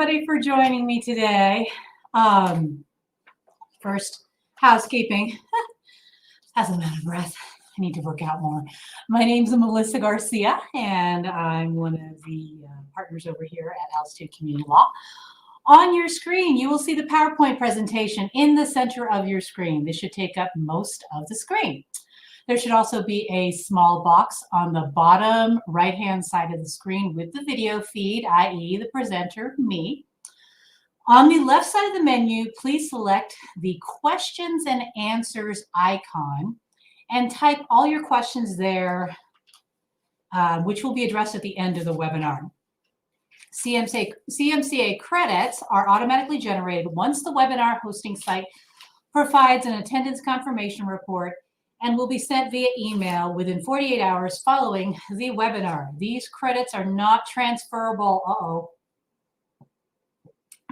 everybody for joining me today. First, housekeeping. As I'm out of breath, I need to work out more. My name's Melissa Garcia, and I'm one of the partners over here at Altitude Community Law. On your screen, you will see the PowerPoint presentation in the center of your screen. This should take up most of the screen. There should also be a small box on the bottom right-hand side of the screen with the video feed, i.e. the presenter, me. On the left side of the menu, please select the questions and answers icon and type all your questions there, which will be addressed at the end of the webinar. CMCA credits are automatically generated once the webinar hosting site provides an attendance confirmation report and will be sent via email within 48 hours following the webinar. These credits are not transferable.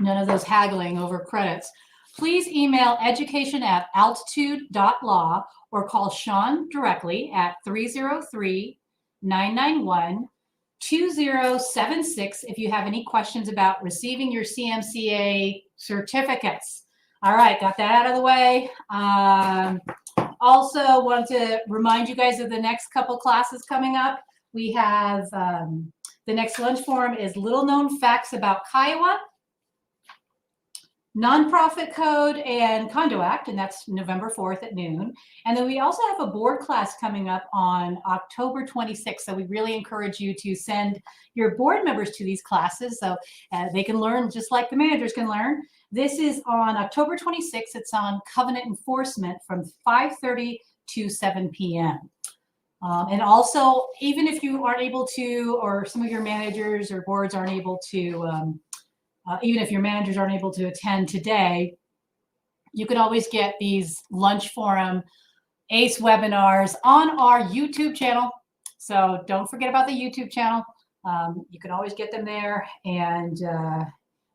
None of those haggling over credits. Please email education@altitude.law or call Sean directly at 303-991-2076 if you have any questions about receiving your CMCA certificates. All right, got that out of the way. Also want to remind you guys of the next couple classes coming up. We have the next lunch forum is Little Known Facts About Kiowa, Nonprofit Code and Condo Act, and that's November 4th at noon. And then we also have a board class coming up on October 26th. So we really encourage you to send your board members to these classes so they can learn just like the managers can learn. This is on October 26th. It's on covenant enforcement from 5:30 to 7 p.m. And also, even if you aren't able to, or some of your managers or boards aren't able to, even if your managers aren't able to attend today, you can always get these lunch forum ACE webinars on our YouTube channel. So don't forget about the YouTube channel. You can always get them there and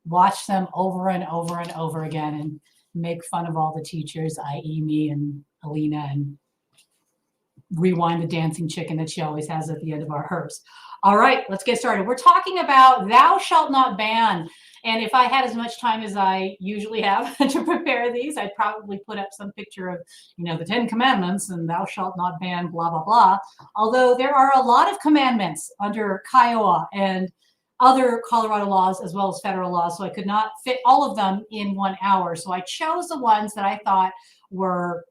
watch them over and over and over again and make fun of all the teachers, i.e. me and Alina, and rewind the dancing chicken that she always has at the end of our hers. All right, let's get started. We're talking about thou shalt not ban. And if I had as much time as I usually have to prepare these, I'd probably put up some picture of, the 10 commandments and thou shalt not ban, blah, blah, blah. Although there are a lot of commandments under Kiowa and other Colorado laws as well as federal laws. So I could not fit all of them in 1 hour. So I chose the ones that I thought were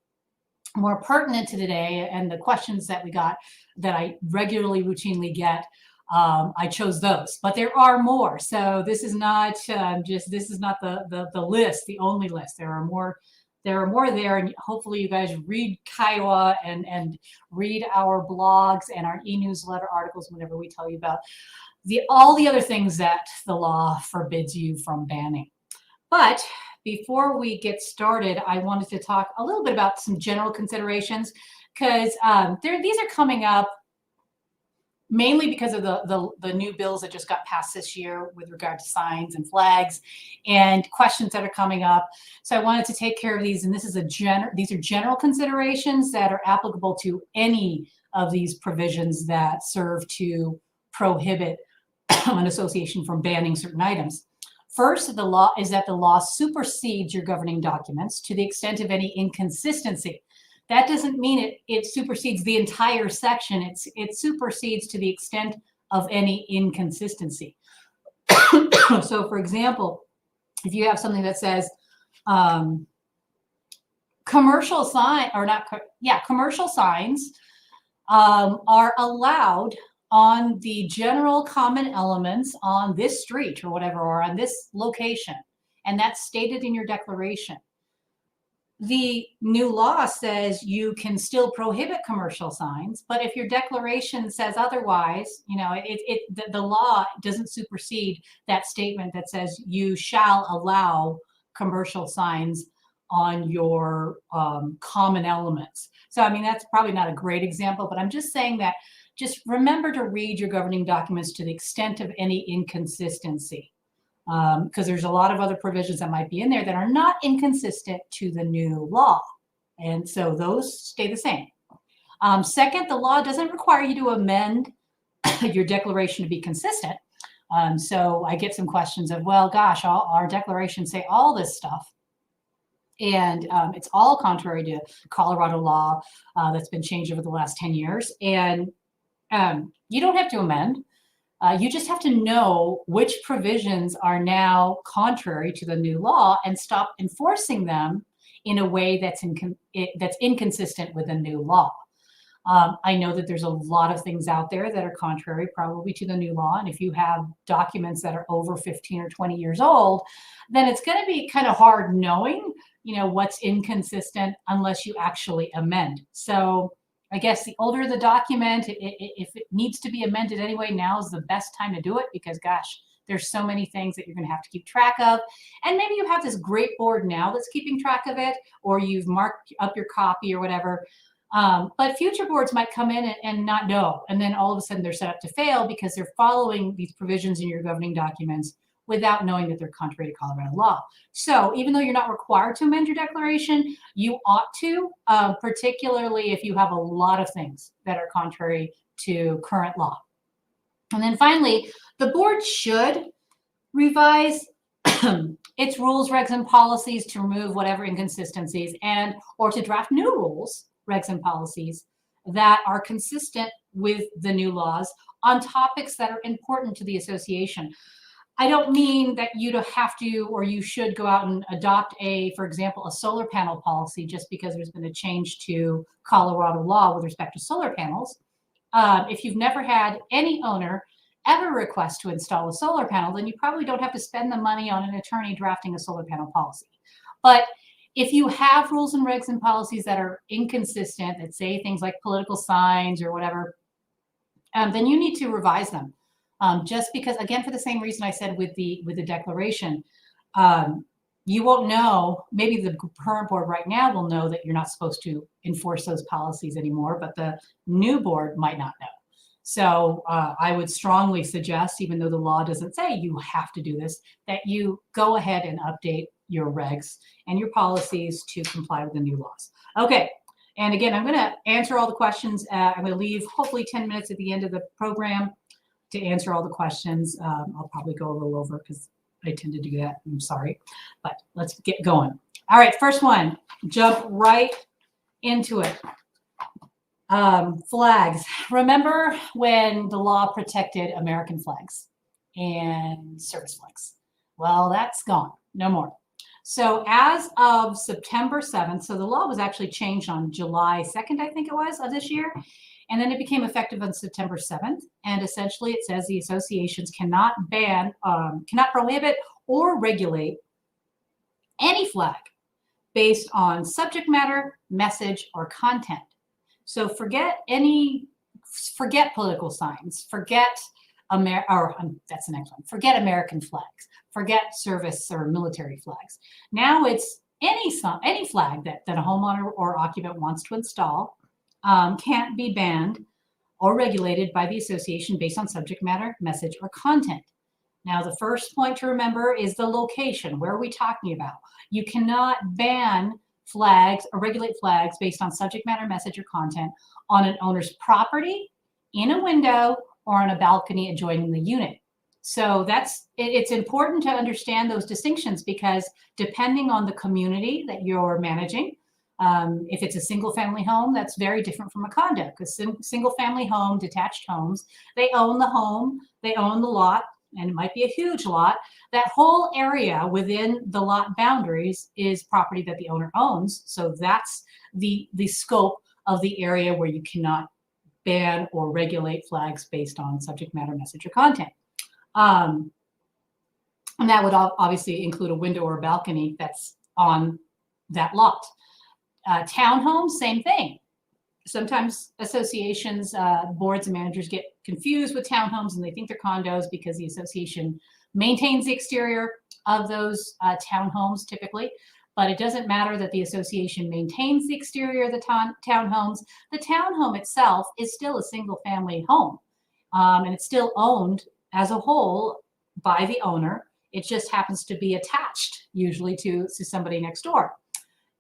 more pertinent to today and the questions that we got that I regularly routinely get. I chose those, but there are more. So this is not this is not the list, the only list. There are more there, and hopefully you guys read Kiowa and read our blogs and our e-newsletter articles whenever we tell you about all the other things that the law forbids you from banning. But before we get started, I wanted to talk a little bit about some general considerations because these are coming up mainly because of the new bills that just got passed this year with regard to signs and flags and questions that are coming up. So I wanted to take care of these, and these are general considerations that are applicable to any of these provisions that serve to prohibit an association from banning certain items. First, the law is that the law supersedes your governing documents to the extent of any inconsistency. That doesn't mean it supersedes the entire section. It supersedes to the extent of any inconsistency. So, for example, if you have something that says commercial signs are allowed on the general common elements on this street or whatever, or on this location, and that's stated in your declaration. The new law says you can still prohibit commercial signs, but if your declaration says otherwise, the law doesn't supersede that statement that says you shall allow commercial signs on your common elements. So, that's probably not a great example, but I'm just saying that just remember to read your governing documents to the extent of any inconsistency. Because there's a lot of other provisions that might be in there that are not inconsistent to the new law. And so those stay the same. Second, the law doesn't require you to amend your declaration to be consistent. So I get some questions of, well, gosh, our declarations say all this stuff. And it's all contrary to Colorado law that's been changed over the last 10 years. And you don't have to amend. You just have to know which provisions are now contrary to the new law and stop enforcing them in a way that's inconsistent with the new law. I know that there's a lot of things out there that are contrary probably to the new law. And if you have documents that are over 15 or 20 years old, then it's going to be kind of hard knowing, what's inconsistent unless you actually amend. So I guess the older the document, if it needs to be amended anyway, now is the best time to do it because, gosh, there's so many things that you're going to have to keep track of. And maybe you have this great board now that's keeping track of it, or you've marked up your copy or whatever. But future boards might come in and not know. And then all of a sudden they're set up to fail because they're following these provisions in your governing documents without knowing that they're contrary to Colorado law. So even though you're not required to amend your declaration, you ought to, particularly if you have a lot of things that are contrary to current law. And then finally, the board should revise its rules, regs, and policies to remove whatever inconsistencies or to draft new rules, regs, and policies that are consistent with the new laws on topics that are important to the association. I don't mean that you have to or you should go out and adopt for example, a solar panel policy just because there's been a change to Colorado law with respect to solar panels. If you've never had any owner ever request to install a solar panel, then you probably don't have to spend the money on an attorney drafting a solar panel policy. But if you have rules and regs and policies that are inconsistent, that say things like political signs or whatever, then you need to revise them. Just because, again, for the same reason I said with the declaration, you won't know, maybe the current board right now will know that you're not supposed to enforce those policies anymore, but the new board might not know. So I would strongly suggest, even though the law doesn't say you have to do this, that you go ahead and update your regs and your policies to comply with the new laws. Okay. And again, I'm going to answer all the questions. I'm going to leave hopefully 10 minutes at the end of the program to answer all the questions. I'll probably go a little over because I tend to do that. I'm sorry, but let's get going. All right, first one, jump right into it. Flags. Remember when the law protected American flags and service flags? Well, that's gone, no more. So as of September 7th, so the law was actually changed on July 2nd, I think it was, of this year. And then it became effective on September 7th. And essentially it says the associations cannot prohibit or regulate any flag based on subject matter, message, or content. So forget political signs, forget that's the next one. Forget American flags, forget service or military flags. Now it's any flag that a homeowner or occupant wants to install can't be banned or regulated by the association based on subject matter, message, or content. Now, the first point to remember is the location. Where are we talking about? You cannot ban flags or regulate flags based on subject matter, message, or content on an owner's property, in a window, or on a balcony adjoining the unit. So it's important to understand those distinctions because depending on the community that you're managing, if it's a single family home, that's very different from a condo because single family home, detached homes, they own the home, they own the lot, and it might be a huge lot. That whole area within the lot boundaries is property that the owner owns. So that's the scope of the area where you cannot ban or regulate flags based on subject matter, message, or content. And that would obviously include a window or a balcony that's on that lot. Townhomes, same thing. Sometimes associations, boards and managers get confused with townhomes and they think they're condos because the association maintains the exterior of those townhomes typically, but it doesn't matter that the association maintains the exterior of the townhomes. The townhome itself is still a single family home and it's still owned as a whole by the owner. It just happens to be attached usually to somebody next door.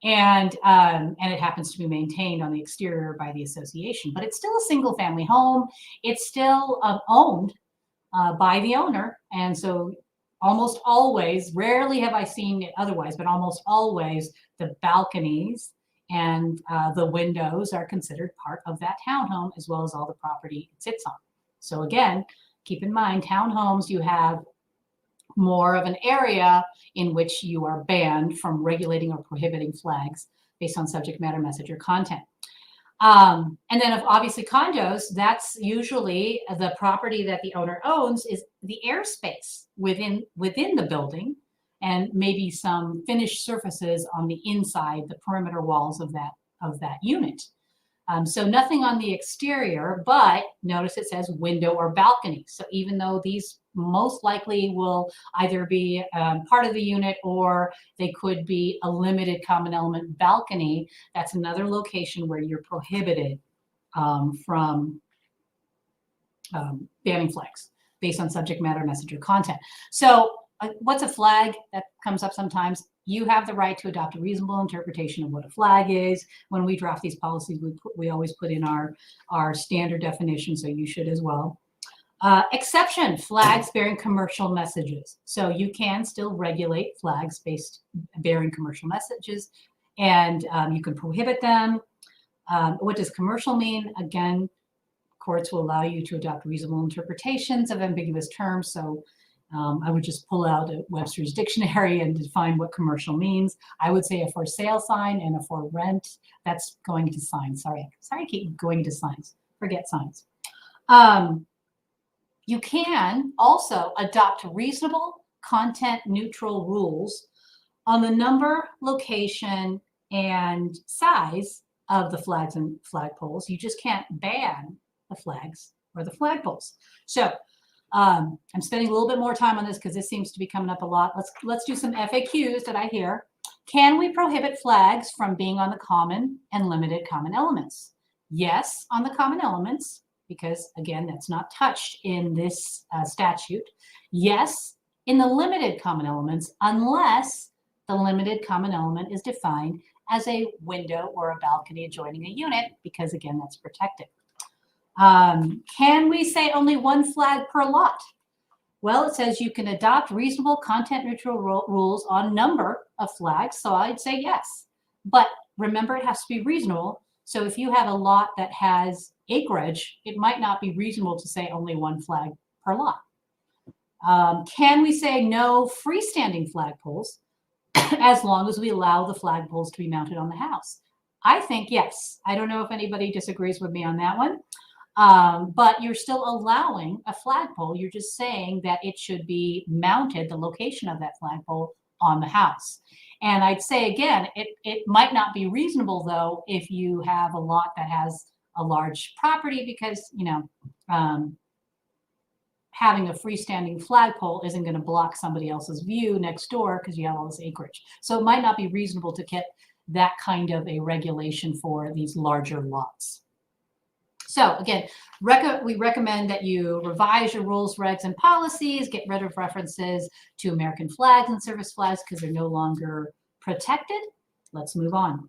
And it happens to be maintained on the exterior by the association, but it's still a single family home. It's still owned by the owner. And so almost always, rarely have I seen it otherwise, but almost always the balconies and the windows are considered part of that townhome, as well as all the property it sits on. So again, keep in mind, townhomes, you have more of an area in which you are banned from regulating or prohibiting flags based on subject matter, message, or content. And then obviously condos, that's usually the property that the owner owns is the airspace within the building, and maybe some finished surfaces on the inside, the perimeter walls of that unit. So nothing on the exterior, but notice it says window or balcony. So even though these most likely will either be part of the unit or they could be a limited common element balcony, that's another location where you're prohibited from banning flags based on subject matter, message, or content. So what's a flag? That comes up sometimes. You have the right to adopt a reasonable interpretation of what a flag is. When we draft these policies, we always put in our standard definition, so you should as well. Exception, flags bearing commercial messages. So you can still regulate flags bearing commercial messages, and you can prohibit them. What does commercial mean? Again, courts will allow you to adopt reasonable interpretations of ambiguous terms. So I would just pull out a Webster's dictionary and define what commercial means. I would say a for sale sign and a for rent. That's going to signs. Sorry, I keep going to signs. Forget signs. You can also adopt reasonable content neutral rules on the number, location, and size of the flags and flagpoles. You just can't ban the flags or the flagpoles. So I'm spending a little bit more time on this because this seems to be coming up a lot. Let's do some FAQs that I hear. Can we prohibit flags from being on the common and limited common elements? Yes, on the common elements, because again, that's not touched in this statute. Yes, in the limited common elements, unless the limited common element is defined as a window or a balcony adjoining a unit, because again, that's protected. Can we say only one flag per lot? Well, it says you can adopt reasonable content neutral rules on number of flags. So I'd say yes, but remember it has to be reasonable. So if you have a lot that has acreage, it might not be reasonable to say only one flag per lot. Can we say no freestanding flagpoles as long as we allow the flagpoles to be mounted on the house? I think yes. I don't know if anybody disagrees with me on that one. But you're still allowing a flagpole. You're just saying that it should be mounted, the location of that flagpole, on the house. And I'd say again, it might not be reasonable though if you have a lot that has a large property, because having a freestanding flagpole isn't going to block somebody else's view next door because you have all this acreage. So it might not be reasonable to get that kind of a regulation for these larger lots. So again, we recommend that you revise your rules, regs, and policies, get rid of references to American flags and service flags because they're no longer protected. Let's move on.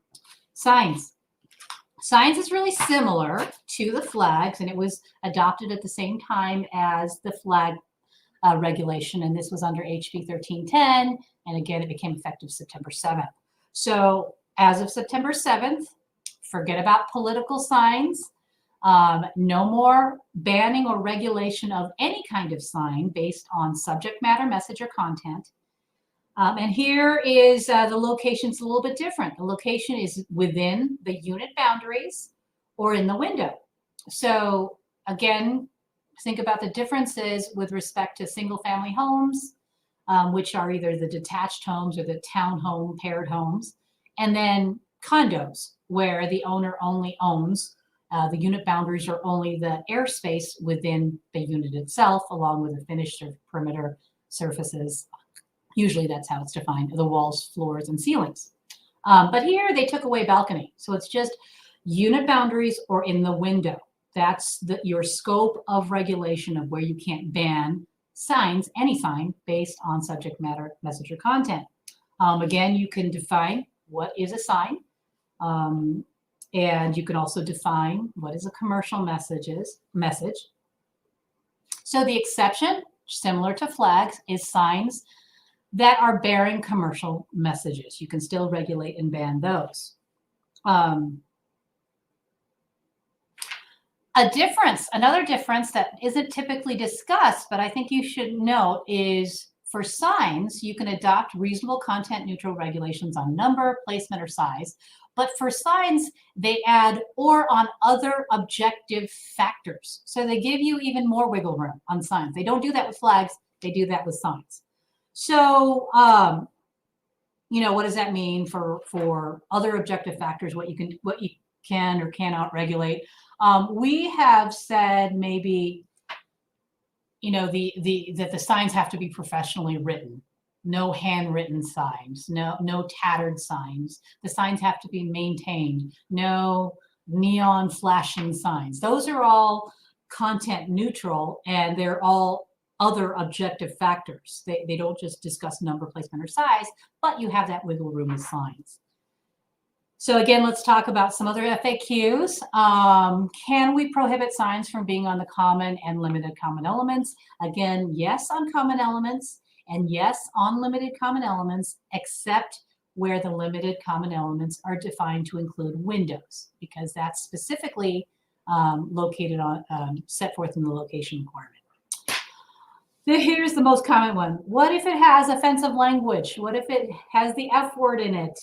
Signs. Signs is really similar to the flags, and it was adopted at the same time as the flag regulation, and this was under HB 1310, and again, it became effective September 7th. So as of September 7th, forget about political signs. No more banning or regulation of any kind of sign based on subject matter, message, or content. And here is the location's a little bit different. The location is within the unit boundaries or in the window. So again, think about the differences with respect to single family homes, which are either the detached homes or the townhome paired homes, and then condos where the owner only owns. The unit boundaries are only the airspace within the unit itself, along with the finished perimeter surfaces. Usually that's how it's defined, the walls, floors, and ceilings. But here they took away balcony. So it's just unit boundaries or in the window. That's your scope of regulation of where you can't ban signs, any sign, based on subject matter, message, or content. Again, you can define what is a sign. And you can also define what is a commercial message. So the exception, similar to flags, is signs that are bearing commercial messages. You can still regulate and ban those. Another difference that isn't typically discussed, but I think you should note, is for signs, you can adopt reasonable content neutral regulations on number, placement, or size. But for signs, they add "or on other objective factors." So they give you even more wiggle room on signs. They don't do that with flags. They do that with signs. So, what does that mean for other objective factors? What you can or cannot regulate? We have said maybe, that the signs have to be professionally written. No handwritten signs, no tattered signs. The signs have to be maintained. No neon flashing signs. Those are all content neutral, and they're all other objective factors. They don't just discuss number, placement, or size, but you have that wiggle room with signs. So again, let's talk about some other FAQs. Can we prohibit signs from being on the common and limited common elements? Again, yes on common elements, and yes on limited common elements, except where the limited common elements are defined to include windows, because that's specifically located on, set forth in the location requirement. Here's the most common one. What if it has offensive language? What if it has the F word in it?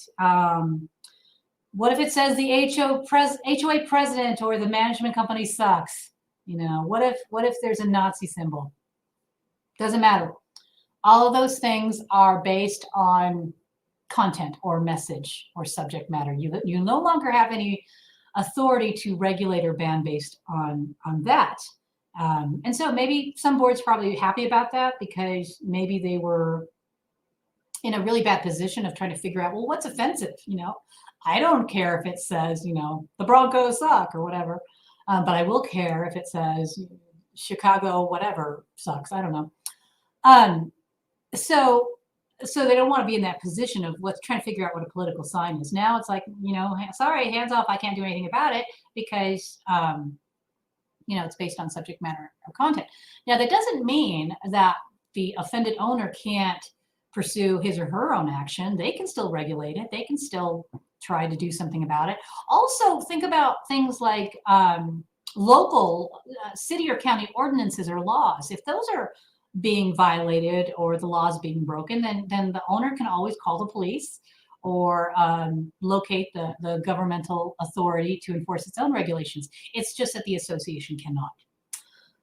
What if it says the HOA president or the management company sucks? What if there's a Nazi symbol? Doesn't matter. All of those things are based on content or message or subject matter. You no longer have any authority to regulate or ban based on that. And so maybe some boards probably happy about that, because maybe they were in a really bad position of trying to figure out, well, what's offensive? I don't care if it says, the Broncos suck or whatever, but I will care if it says Chicago whatever sucks. I don't know. So they don't want to be in that position of trying to figure out what a political sign is. Now it's like, sorry, hands off. I can't do anything about it because, it's based on subject matter or content. Now, that doesn't mean that the offended owner can't pursue his or her own action. They can still regulate it. They can still try to do something about it. Also, think about things like local city or county ordinances or laws. If those are being violated or the laws being broken, then the owner can always call the police or locate the governmental authority to enforce its own regulations. It's just that the association cannot.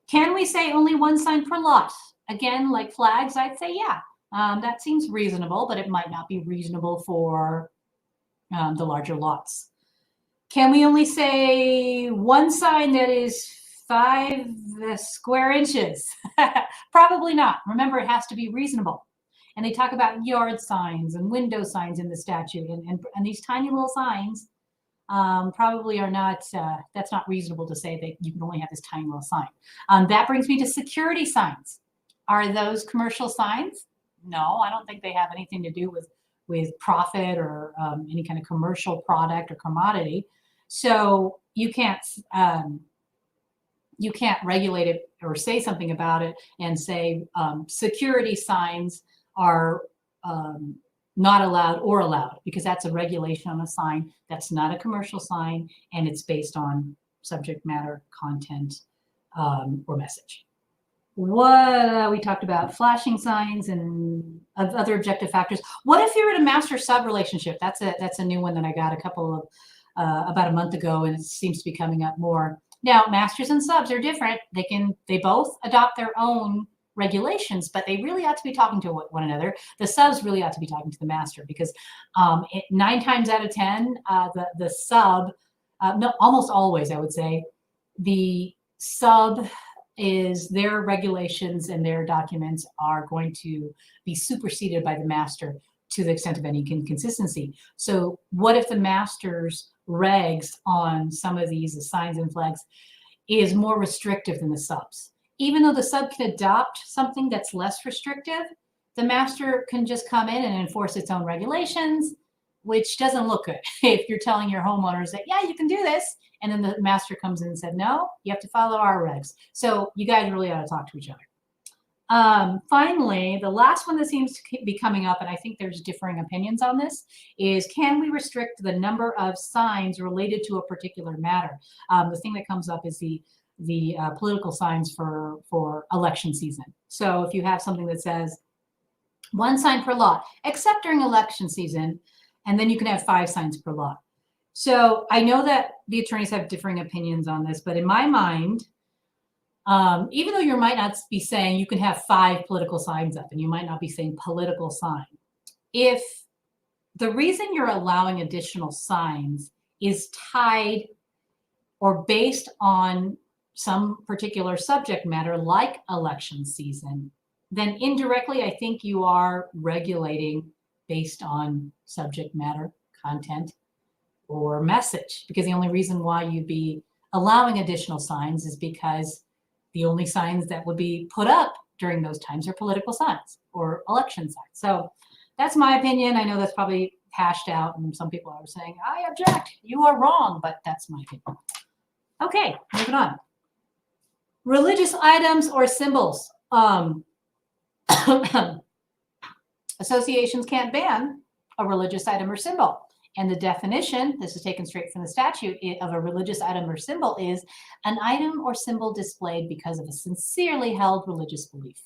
Can we say only one sign per lot? Again, like flags, I'd say yeah. That seems reasonable, but it might not be reasonable for the larger lots. Can we only say one sign that is 5 square inches? Probably not. Remember, it has to be reasonable. And they talk about yard signs and window signs in the statute, and these tiny little signs probably are not, that's not reasonable to say that you can only have this tiny little sign. That brings me to security signs. Are those commercial signs? No, I don't think they have anything to do with profit or any kind of commercial product or commodity. So you can't regulate it or say something about it and say security signs are not allowed or allowed, because that's a regulation on a sign. That's not a commercial sign, and it's based on subject matter, content, or message. What we talked about, flashing signs and other objective factors. What if you're in a master-sub relationship? That's a new one that I got about a month ago, and it seems to be coming up more. Now, masters and subs are different. They both adopt their own regulations, but they really ought to be talking to one another. The subs really ought to be talking to the master, because 9 times out of 10, the sub, no, almost always, I would say, the sub is their regulations and their documents are going to be superseded by the master to the extent of any inconsistency. So what if the master's regs on some of these signs and flags is more restrictive than the subs? Even though the sub can adopt something that's less restrictive, the master can just come in and enforce its own regulations, which doesn't look good if you're telling your homeowners that, yeah, you can do this. And then the master comes in and said, no, you have to follow our regs. So you guys really ought to talk to each other. Finally, the last one that seems to be coming up, and I think there's differing opinions on this, is can we restrict the number of signs related to a particular matter? The thing that comes up is the political signs for election season. So if you have something that says 1 sign per lot, except during election season, and then you can have 5 signs per lot. So I know that the attorneys have differing opinions on this, but in my mind, even though you might not be saying you can have 5 political signs up and you might not be saying political sign, if the reason you're allowing additional signs is tied or based on some particular subject matter like election season, then indirectly I think you are regulating based on subject matter, content, or message, because the only reason why you'd be allowing additional signs is because the only signs that would be put up during those times are political signs or election signs. So that's my opinion. I know that's probably hashed out and some people are saying, I object, you are wrong, but that's my opinion. Okay, moving on. Religious items or symbols. Associations can't ban a religious item or symbol. And the definition, this is taken straight from the statute, of a religious item or symbol is an item or symbol displayed because of a sincerely held religious belief.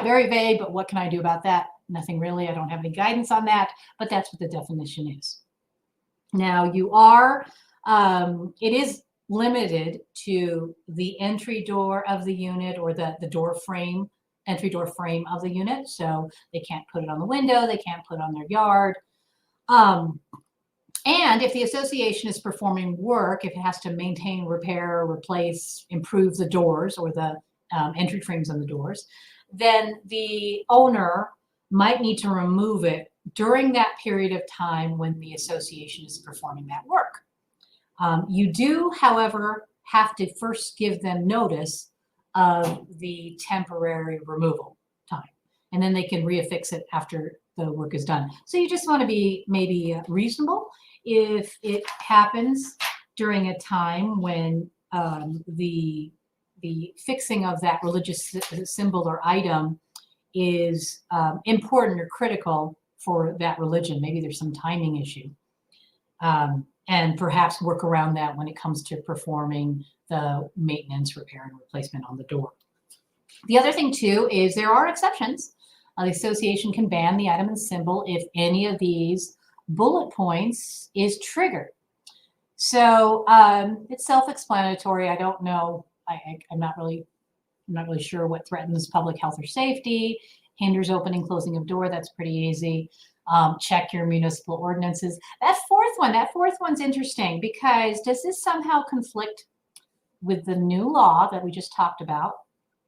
Very vague, but what can I do about that? Nothing really. I don't have any guidance on that, but that's what the definition is. Now you are, it is limited to the entry door of the unit or the door frame, entry door frame of the unit. So they can't put it on the window, they can't put it on their yard. And if the association is performing work, if it has to maintain, repair, replace, improve the doors or the entry frames on the doors, then the owner might need to remove it during that period of time when the association is performing that work. You do, however, have to first give them notice of the temporary removal time, and then they can reaffix it after the work is done. So you just want to be maybe reasonable. If it happens during a time when the fixing of that religious symbol or item is important or critical for that religion, maybe there's some timing issue, and perhaps work around that when it comes to performing the maintenance, repair, and replacement on the door. The other thing too is there are exceptions. The association can ban the item and symbol if any of these bullet points is triggered. So it's self-explanatory. I don't know. I'm not really sure what threatens public health or safety, hinders opening, closing of door. That's pretty easy. Check your municipal ordinances. That fourth one's interesting because does this somehow conflict with the new law that we just talked about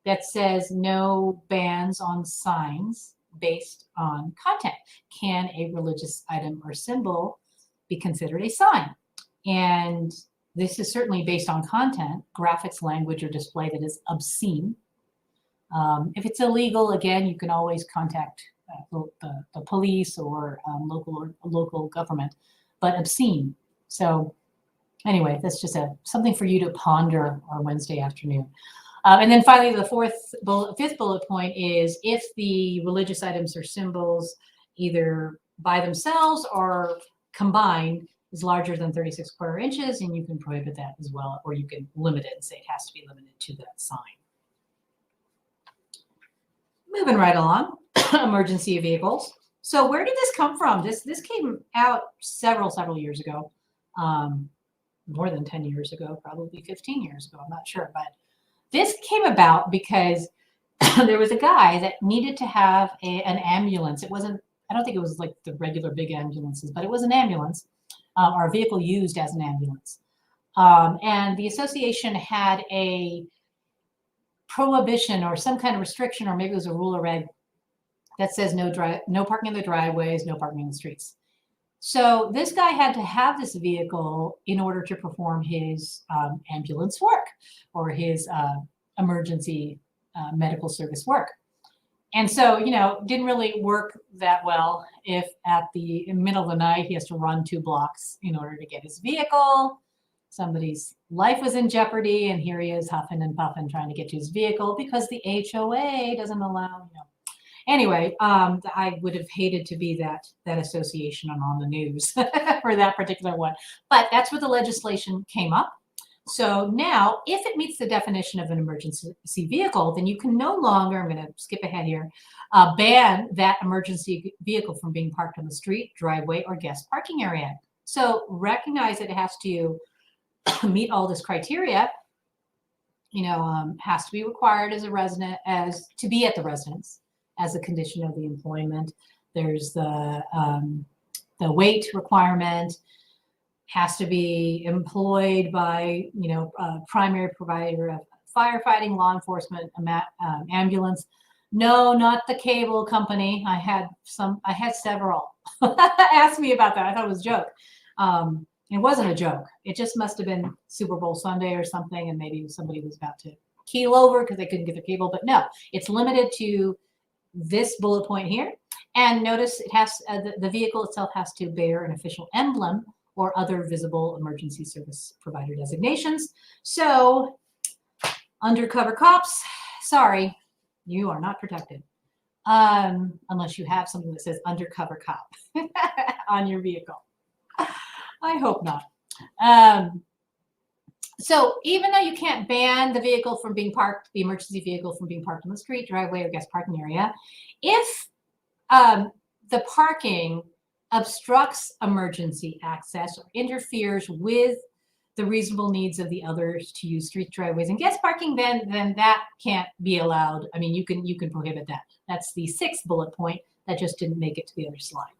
that says no bans on signs based on content? Can a religious item or symbol be considered a sign? And this is certainly based on content, graphics, language, or display that is obscene. If it's illegal, again, you can always contact the police or local government, but obscene. So anyway, that's just something for you to ponder on Wednesday afternoon. And then finally, the fifth bullet point is if the religious items or symbols, either by themselves or combined, is larger than 36 inches, and you can prohibit that as well, or you can limit it and say it has to be limited to that sign. Moving right along, emergency vehicles. So where did this come from? This came out several years ago, more than 10 years ago, probably 15 years ago, I'm not sure. But this came about because there was a guy that needed to have an ambulance. It wasn't, I don't think it was like the regular big ambulances, but it was an ambulance, or a vehicle used as an ambulance. And the association had a prohibition or some kind of restriction, or maybe it was a rule or reg that says no parking in the driveways, no parking in the streets. So this guy had to have this vehicle in order to perform his ambulance work or his emergency medical service work. And so, didn't really work that well if at the middle of the night he has to run 2 blocks in order to get his vehicle. Somebody's life was in jeopardy, and here he is huffing and puffing trying to get to his vehicle because the HOA doesn't allow. Anyway, I would have hated to be that association and on the news for that particular one. But that's where the legislation came up. So now, if it meets the definition of an emergency vehicle, then you can no longer, I'm going to skip ahead here, ban that emergency vehicle from being parked on the street, driveway, or guest parking area. So recognize that it has to meet all this criteria, has to be required as a resident, as to be at the residence as a condition of the employment. There's the weight requirement, has to be employed by, a primary provider of firefighting, law enforcement, ambulance. No, not the cable company. I had several ask me about that. I thought it was a joke. It wasn't a joke. It just must have been Super Bowl Sunday or something, and maybe somebody was about to keel over because they couldn't get their cable. But no, it's limited to this bullet point here. And notice it has the vehicle itself has to bear an official emblem or other visible emergency service provider designations. So undercover cops, sorry, you are not protected. Unless you have something that says undercover cop on your vehicle. I hope not. So even though you can't ban the vehicle from being parked, the emergency vehicle from being parked on the street, driveway, or guest parking area, if the parking obstructs emergency access or interferes with the reasonable needs of the others to use street, driveways, and guest parking, then that can't be allowed. I mean, you can prohibit that. That's the 6th bullet point that just didn't make it to the other slide.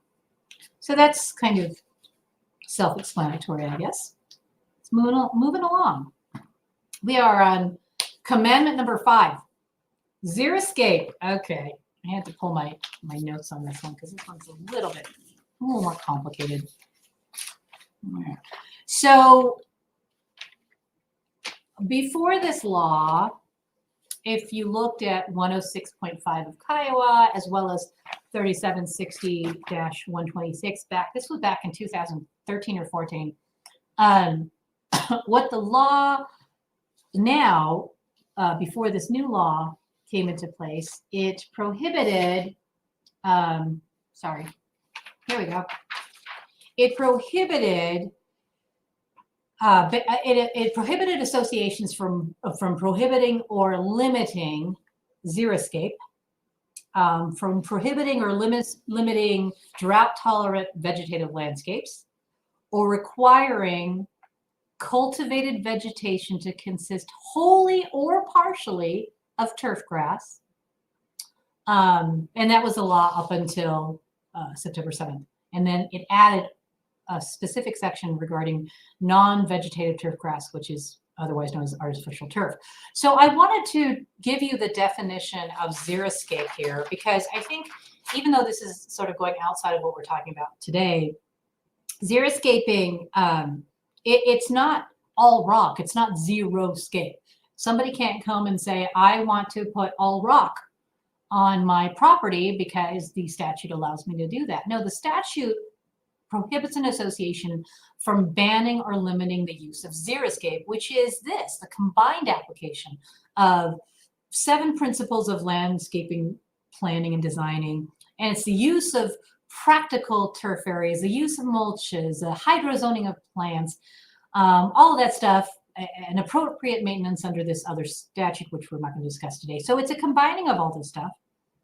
So that's kind of self-explanatory, I guess. It's moving along. We are on commandment number 5, Xeriscape. Okay, I had to pull my notes on this one because this one's a little more complicated. So before this law, if you looked at 106.5 of Kiowa, as well as 3760-126 this was back in 2013 or 14. What the law now, before this new law came into place, it prohibited, here we go. It prohibited it prohibited associations from prohibiting or limiting xeriscape, from prohibiting or limiting drought-tolerant vegetative landscapes, or requiring cultivated vegetation to consist wholly or partially of turf grass. And that was the law up until September 7th. And then it added a specific section regarding non-vegetative turf grass, which is otherwise known as artificial turf. So I wanted to give you the definition of xeriscape here, because I think even though this is sort of going outside of what we're talking about today, xeriscaping, it's not all rock. It's not xeriscape. Somebody can't come and say, I want to put all rock on my property because the statute allows me to do that. No, the statute prohibits an association from banning or limiting the use of xeriscape, which is the combined application of 7 principles of landscaping, planning, and designing. And it's the use of practical turf areas, the use of mulches, hydrozoning of plants, all of that stuff, and appropriate maintenance under this other statute, which we're not going to discuss today. So it's a combining of all this stuff.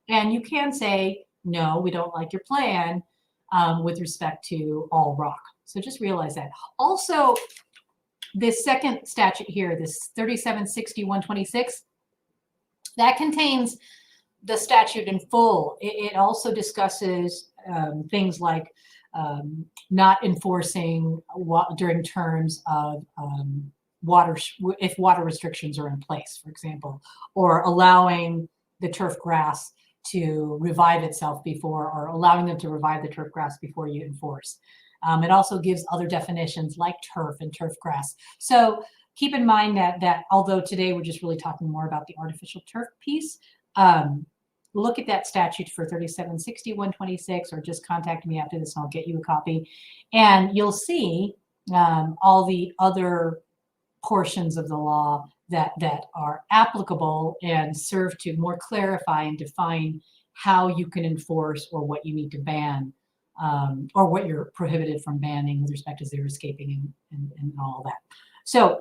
And you can say, no, we don't like your plan with respect to all rock. So just realize that. Also, this second statute here, this 3760-126, that contains the statute in full. It also discusses things like not enforcing during terms of water, if water restrictions are in place, for example, or allowing the turf grass to revive itself before, or allowing them to revive the turf grass before you enforce. It also gives other definitions like turf and turf grass. So keep in mind that although today we're just really talking more about the artificial turf piece, look at that statute for 3760, 126, or just contact me after this and I'll get you a copy. And you'll see all the other portions of the law that are applicable and serve to more clarify and define how you can enforce or what you need to ban, or what you're prohibited from banning with respect to xeriscaping and all that. So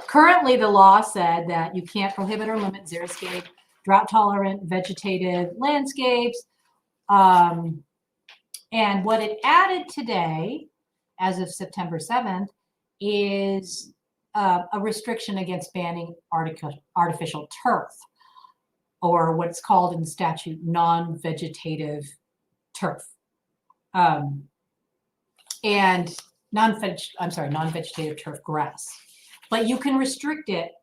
currently the law said that you can't prohibit or limit xeriscape, drought-tolerant vegetative landscapes. And what it added today, as of September 7th, is a restriction against banning artificial turf, or what's called in the statute non-vegetative turf, and non-vegetative turf grass. But you can restrict it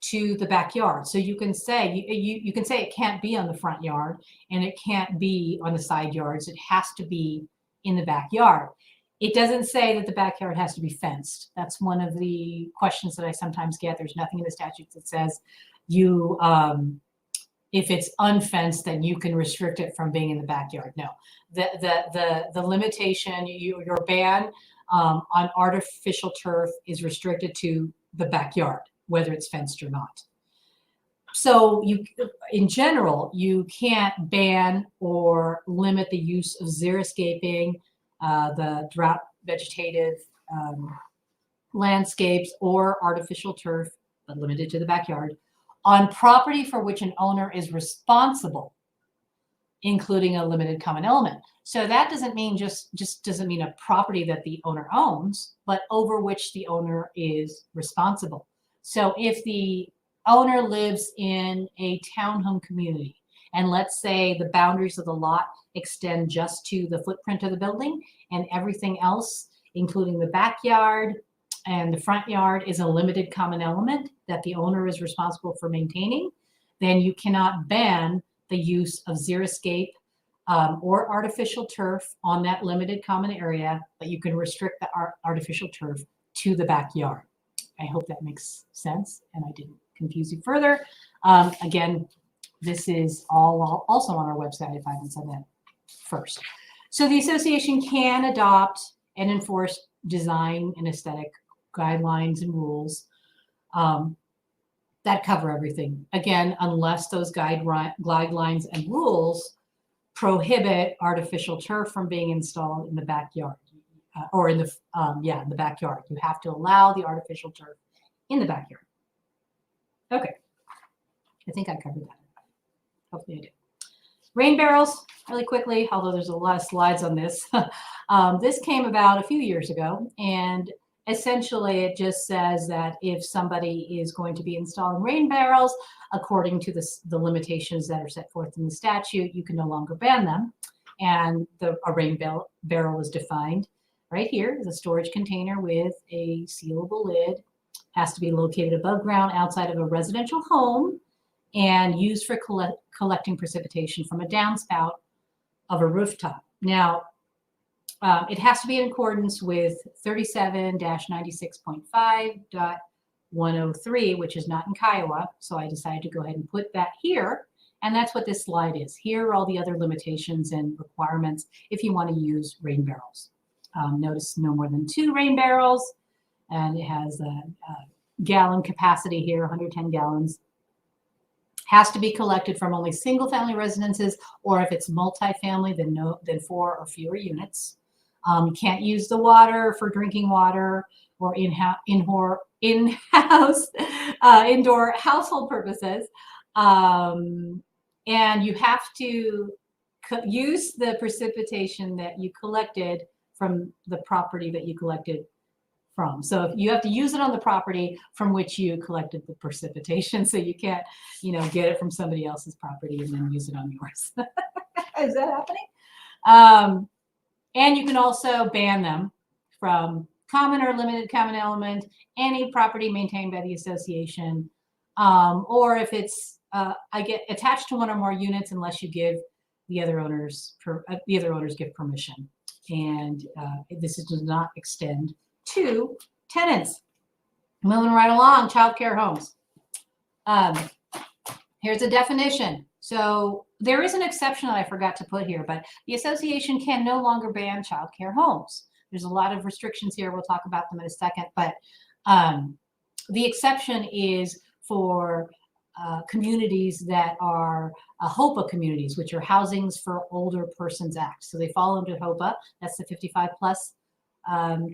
to the backyard. So you can say you can say it can't be on the front yard and it can't be on the side yards. It has to be in the backyard. It doesn't say that the backyard has to be fenced. That's one of the questions that I sometimes get. There's nothing in the statute that says you, if it's unfenced, then you can restrict it from being in the backyard. No, the limitation, your ban on artificial turf is restricted to the backyard, whether it's fenced or not. So in general, you can't ban or limit the use of xeriscaping, the drought vegetative landscapes, or artificial turf, but limited to the backyard, on property for which an owner is responsible, including a limited common element. So that doesn't mean just doesn't mean a property that the owner owns, but over which the owner is responsible. So if the owner lives in a townhome community, and let's say the boundaries of the lot extend just to the footprint of the building, and everything else, including the backyard and the front yard, is a limited common element that the owner is responsible for maintaining, then you cannot ban the use of xeriscape or artificial turf on that limited common area, but you can restrict the artificial turf to the backyard. I hope that makes sense and I didn't confuse you further. Again, this is all also on our website if I haven't said that first. So the association can adopt and enforce design and aesthetic guidelines and rules that cover everything. Again, unless those guidelines and rules prohibit artificial turf from being installed in the backyard, or in the in the backyard. You have to allow the artificial turf in the backyard. Okay, I think I covered that. Hopefully I did. Rain barrels, really quickly, although there's a lot of slides on this. This came about a few years ago, and essentially it just says that if somebody is going to be installing rain barrels, according to the limitations that are set forth in the statute, you can no longer ban them. And a rain barrel is defined right here as a storage container with a sealable lid, has to be located above ground outside of a residential home, and used for collecting precipitation from a downspout of a rooftop. Now, it has to be in accordance with 37-96.5.103, which is not in Kiowa. So I decided to go ahead and put that here. And that's what this slide is. Here are all the other limitations and requirements if you want to use rain barrels. Notice no more than 2 rain barrels. And it has a gallon capacity here, 110 gallons. Has to be collected from only single-family residences, or if it's multifamily, then 4 or fewer units. You can't use the water for drinking water or in-house indoor household purposes. And you have to use the precipitation that you collected from the property that you collected from. So you have to use it on the property from which you collected the precipitation. So you can't, get it from somebody else's property and then use it on yours. Is that happening? And you can also ban them from common or limited common element, any property maintained by the association, or if it's attached to one or more units, unless you give the other owners give permission. And this does not extend to tenants. Moving right along, child care homes. Here's a definition. So there is an exception that I forgot to put here, but the association can no longer ban childcare homes. There's a lot of restrictions here. We'll talk about them in a second, but the exception is for communities that are HOPA communities, which are Housings for Older Persons Act. So they fall under HOPA. That's the 55 plus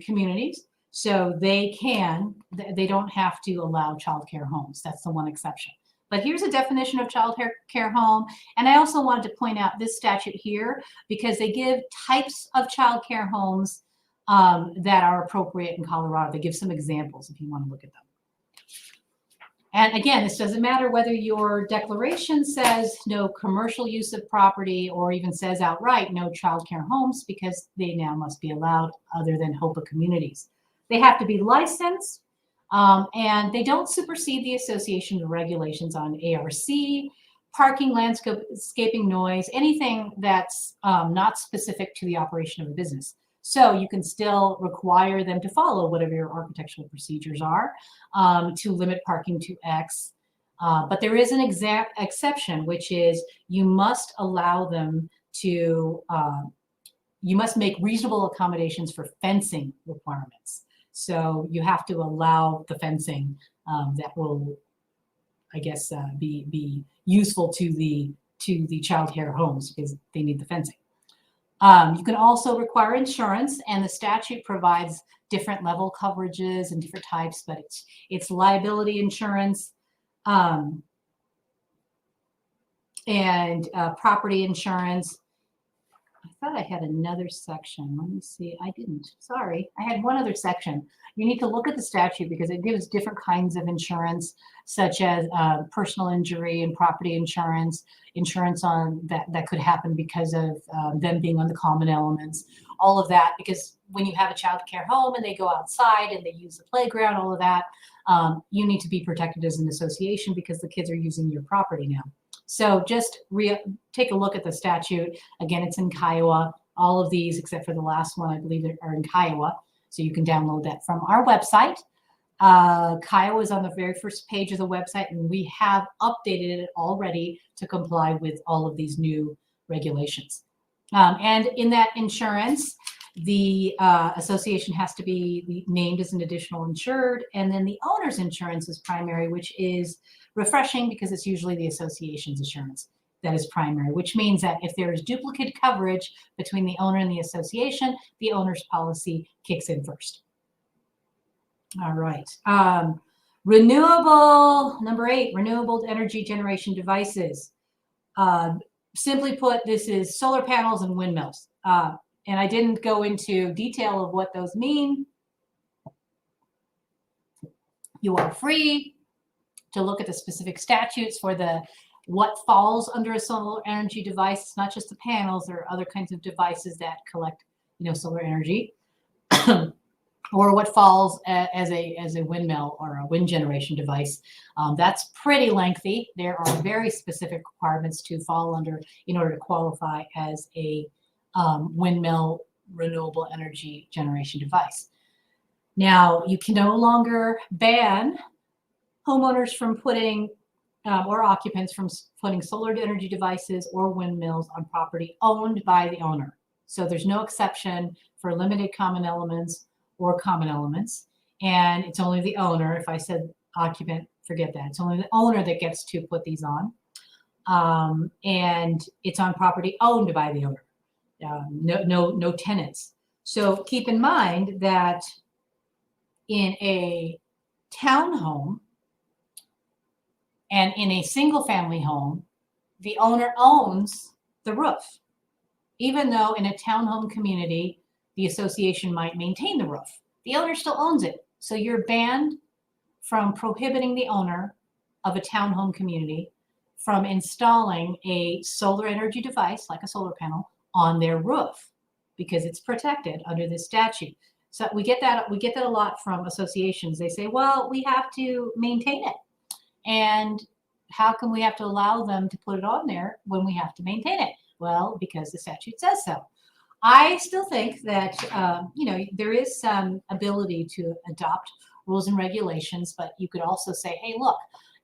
communities. So they don't have to allow childcare homes. That's the one exception. But here's a definition of child care home. And I also wanted to point out this statute here because they give types of child care homes that are appropriate in Colorado. They give some examples if you want to look at them. And again, this doesn't matter whether your declaration says no commercial use of property or even says outright no child care homes, because they now must be allowed other than HOPA communities. They have to be licensed, and they don't supersede the association regulations on ARC, parking, landscaping, noise, anything that's not specific to the operation of a business. So you can still require them to follow whatever your architectural procedures are to limit parking to X. But there is an exception, which is you must allow them to, you must make reasonable accommodations for fencing requirements. So you have to allow the fencing that will, I guess, be useful to the child care homes because they need the fencing. You can also require insurance, and the statute provides different level coverages and different types, but it's liability insurance and property insurance. I thought I had another section. Let me see. I didn't. Sorry. I had one other section. You need to look at the statute because it gives different kinds of insurance, such as personal injury and property insurance, insurance on that could happen because of them being on the common elements, all of that. Because when you have a child care home and they go outside and they use the playground, all of that, you need to be protected as an association because the kids are using your property now. So just take a look at the statute. Again, it's in Kiowa. All of these, except for the last one, I believe, are in Kiowa. So you can download that from our website. Kiowa is on the very first page of the website, and we have updated it already to comply with all of these new regulations. And in that insurance, the association has to be named as an additional insured, and then the owner's insurance is primary, which is refreshing because it's usually the association's insurance that is primary, which means that if there is duplicate coverage between the owner and the association, the owner's policy kicks in first. All right. Renewable, number 8, renewable energy generation devices. Simply put, this is solar panels and windmills. And I didn't go into detail of what those mean. You are free to look at the specific statutes for what falls under a solar energy device. It's not just the panels. There are other kinds of devices that collect, solar energy, or what falls as a windmill or a wind generation device. That's pretty lengthy. There are very specific requirements to fall under in order to qualify as a windmill renewable energy generation device. Now, you can no longer ban homeowners from putting or occupants from putting solar energy devices or windmills on property owned by the owner. So there's no exception for limited common elements or common elements. And it's only the owner. If I said occupant, forget that. It's only the owner that gets to put these on. And it's on property owned by the owner. No tenants. So keep in mind that in a townhome and in a single family home, the owner owns the roof. Even though in a townhome community, the association might maintain the roof, the owner still owns it. So you're banned from prohibiting the owner of a townhome community from installing a solar energy device like a solar panel on their roof because it's protected under this statute. So we get that a lot from associations. They say, well, we have to maintain it. And how can we have to allow them to put it on there when we have to maintain it? Well, because the statute says so. I still think that, there is some ability to adopt rules and regulations, but you could also say, hey, look,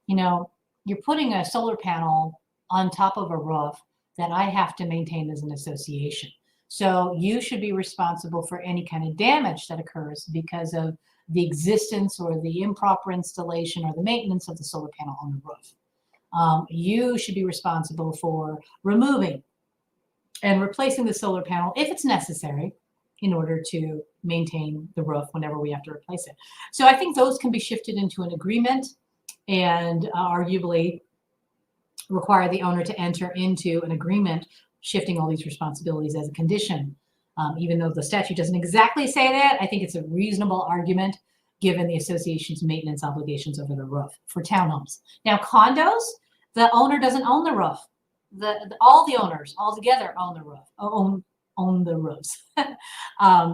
you're putting a solar panel on top of a roof that I have to maintain as an association. So you should be responsible for any kind of damage that occurs because of the existence or the improper installation or the maintenance of the solar panel on the roof. You should be responsible for removing and replacing the solar panel if it's necessary in order to maintain the roof whenever we have to replace it. So I think those can be shifted into an agreement and arguably require the owner to enter into an agreement shifting all these responsibilities as a condition. Even though the statute doesn't exactly say that, I think it's a reasonable argument given the association's maintenance obligations over the roof for townhomes. Now, condos, the owner doesn't own the roof. All the owners all together own the roof, own the roofs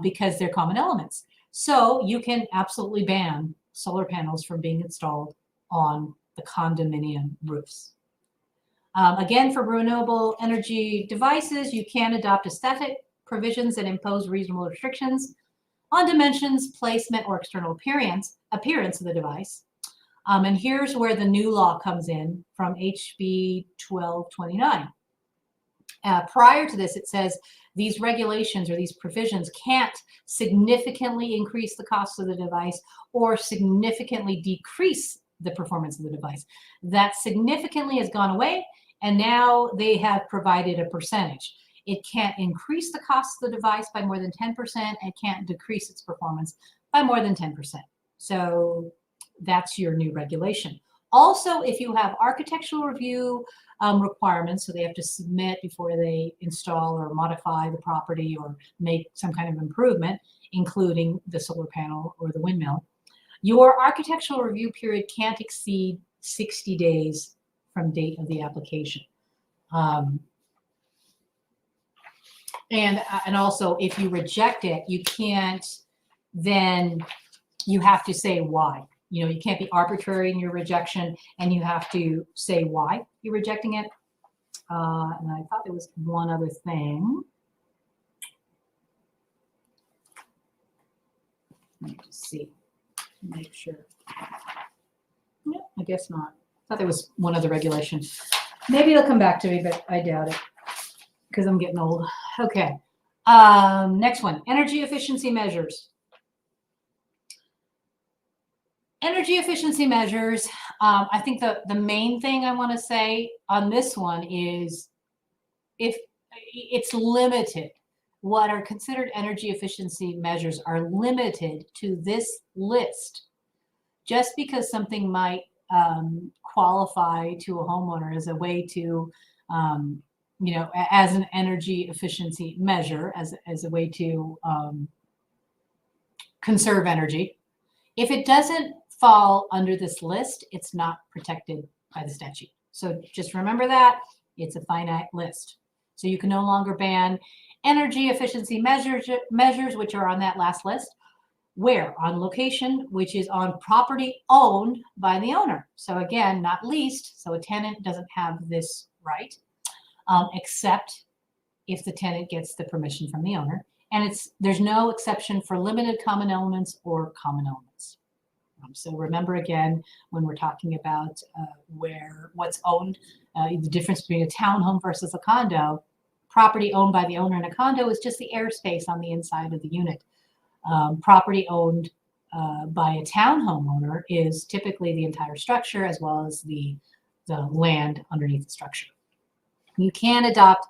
because they're common elements. So you can absolutely ban solar panels from being installed on the condominium roofs. Again, for renewable energy devices, you can adopt aesthetic provisions that impose reasonable restrictions on dimensions, placement, or external appearance of the device. And here's where the new law comes in from HB 1229. Prior to this, it says these regulations or these provisions can't significantly increase the cost of the device or significantly decrease the performance of the device. That significantly has gone away, and now they have provided a percentage. It can't increase the cost of the device by more than 10%. It can't decrease its performance by more than 10%. So that's your new regulation. Also, if you have architectural review requirements, so they have to submit before they install or modify the property or make some kind of improvement, including the solar panel or the windmill, your architectural review period can't exceed 60 days from date of the application. And also, if you reject it, you can't, then you have to say why. You know, you can't be arbitrary in your rejection, and you have to say why you're rejecting it. And I thought there was one other thing. Let me just see, make sure. No, I guess not. I thought there was one other regulation. Maybe it'll come back to me, but I doubt it because I'm getting old. Okay. Next one, energy efficiency measures. Energy efficiency measures. I think the main thing I want to say on this one is if it's limited, what are considered energy efficiency measures are limited to this list. Just because something might qualify to a homeowner as a way to, as an energy efficiency measure, as a way to conserve energy. If it doesn't fall under this list, it's not protected by the statute. So just remember that it's a finite list. So you can no longer ban energy efficiency measures which are on that last list. Where? On location, which is on property owned by the owner. So again, not leased. So a tenant doesn't have this right, except if the tenant gets the permission from the owner. And there's no exception for limited common elements or common elements. So remember again, when we're talking about what's owned, the difference between a townhome versus a condo, property owned by the owner in a condo is just the airspace on the inside of the unit. Property owned by a townhome owner is typically the entire structure as well as the land underneath the structure. You can adopt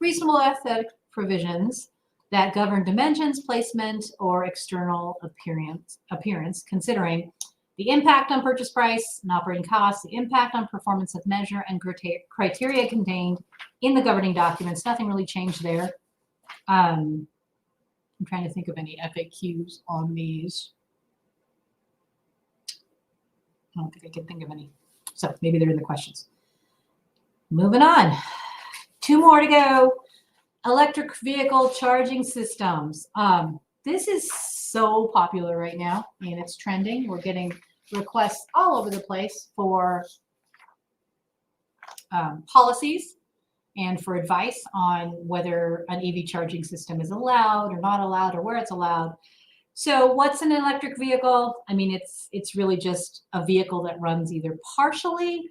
reasonable aesthetic provisions that govern dimensions, placement, or external appearance, considering the impact on purchase price and operating costs, the impact on performance of measure, and criteria contained in the governing documents. Nothing really changed there. I'm trying to think of any FAQs on these. I don't think I can think of any. So maybe they're in the questions. Moving on. 2 more to go. Electric vehicle charging systems. This is so popular right now. I mean, it's trending. We're getting requests all over the place for policies and for advice on whether an EV charging system is allowed or not allowed or where it's allowed. So what's an electric vehicle? I mean, it's really just a vehicle that runs either partially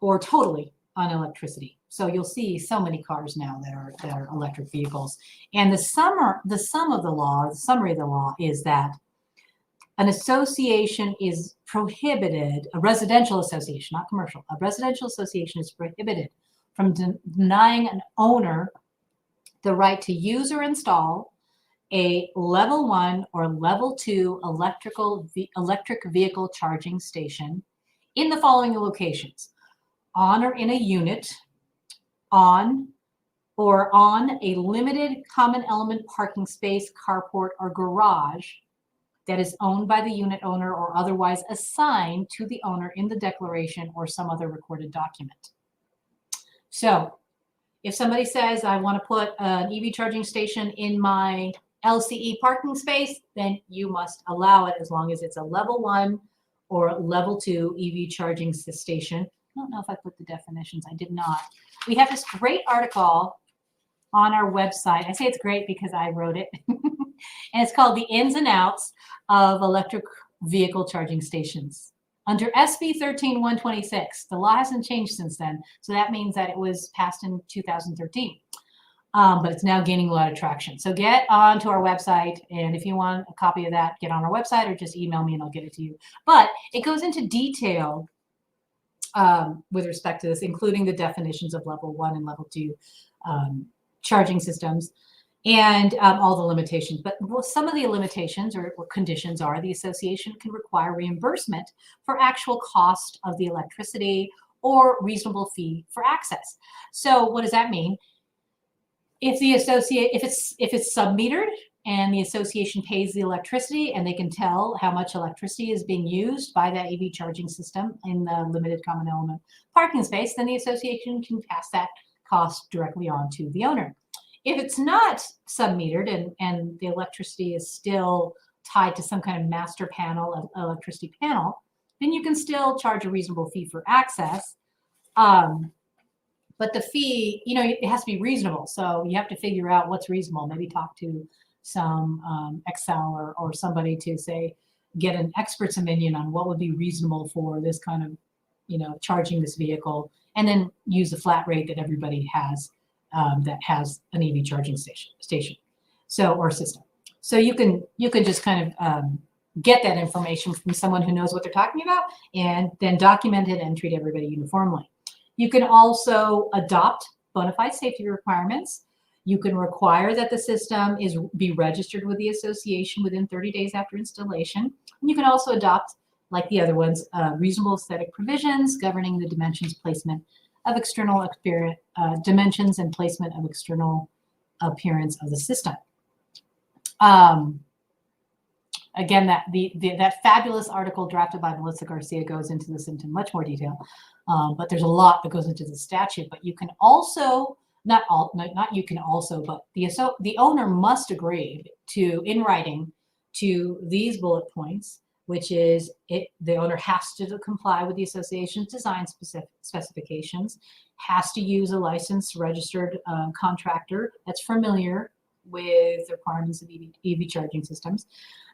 or totally on electricity. So you'll see so many cars now that are electric vehicles. And the sum of the law, the summary of the law is that an association is prohibited, a residential association, not commercial, a residential association is prohibited from denying an owner the right to use or install a level 1 or level 2 electric vehicle charging station in the following locations: on or in a unit, on or on a limited common element parking space, carport, or garage that is owned by the unit owner or otherwise assigned to the owner in the declaration or some other recorded document. So if somebody says, I want to put an EV charging station in my LCE parking space, then you must allow it as long as it's a level 1 or level 2 EV charging station. I don't know if I put the definitions. I did not. We have this great article on our website. I say it's great because I wrote it. And it's called The Ins and Outs of Electric Vehicle Charging Stations. Under SB 13126, the law hasn't changed since then. So that means that it was passed in 2013. But it's now gaining a lot of traction. So get onto our website. And if you want a copy of that, get on our website or just email me and I'll get it to you. But it goes into detail with respect to this, including the definitions of level 1 and level 2 charging systems and all the limitations. But some of the limitations or conditions are the association can require reimbursement for actual cost of the electricity or reasonable fee for access. So what does that mean? If it's sub-metered and the association pays the electricity and they can tell how much electricity is being used by that EV charging system in the limited common element parking space, then the association can pass that cost directly on to the owner. If it's not sub-metered and the electricity is still tied to some kind of master panel, of electricity panel, then you can still charge a reasonable fee for access. But the fee, it has to be reasonable. So you have to figure out what's reasonable. Maybe talk to some Excel or somebody to say, get an expert's opinion on what would be reasonable for this kind of, charging this vehicle, and then use a flat rate that everybody has that has an EV charging station, or system. So you can just kind of get that information from someone who knows what they're talking about, and then document it and treat everybody uniformly. You can also adopt bona fide safety requirements. You can require that the system be registered with the association within 30 days after installation. And you can also adopt, like the other ones, reasonable aesthetic provisions governing the dimensions, placement of external dimensions and placement of external appearance of the system. Again, that fabulous article drafted by Melissa Garcia goes into this into much more detail, but there's a lot that goes into the statute. But you can also, but the owner must agree in writing to these bullet points, which is the owner has to comply with the association's design specifications, has to use a licensed registered contractor that's familiar with the requirements of EV charging systems.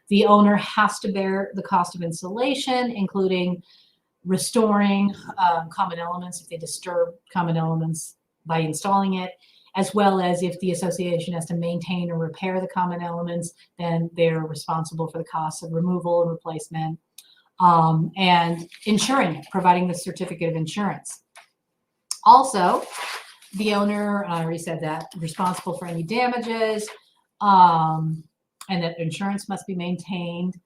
The owner has to bear the cost of installation, including restoring common elements if they disturb common elements by installing it, as well as if the association has to maintain or repair the common elements, then they're responsible for the costs of removal and replacement, and insuring it, providing the certificate of insurance. Also, the owner, I already said that, responsible for any damages, and that insurance must be maintained.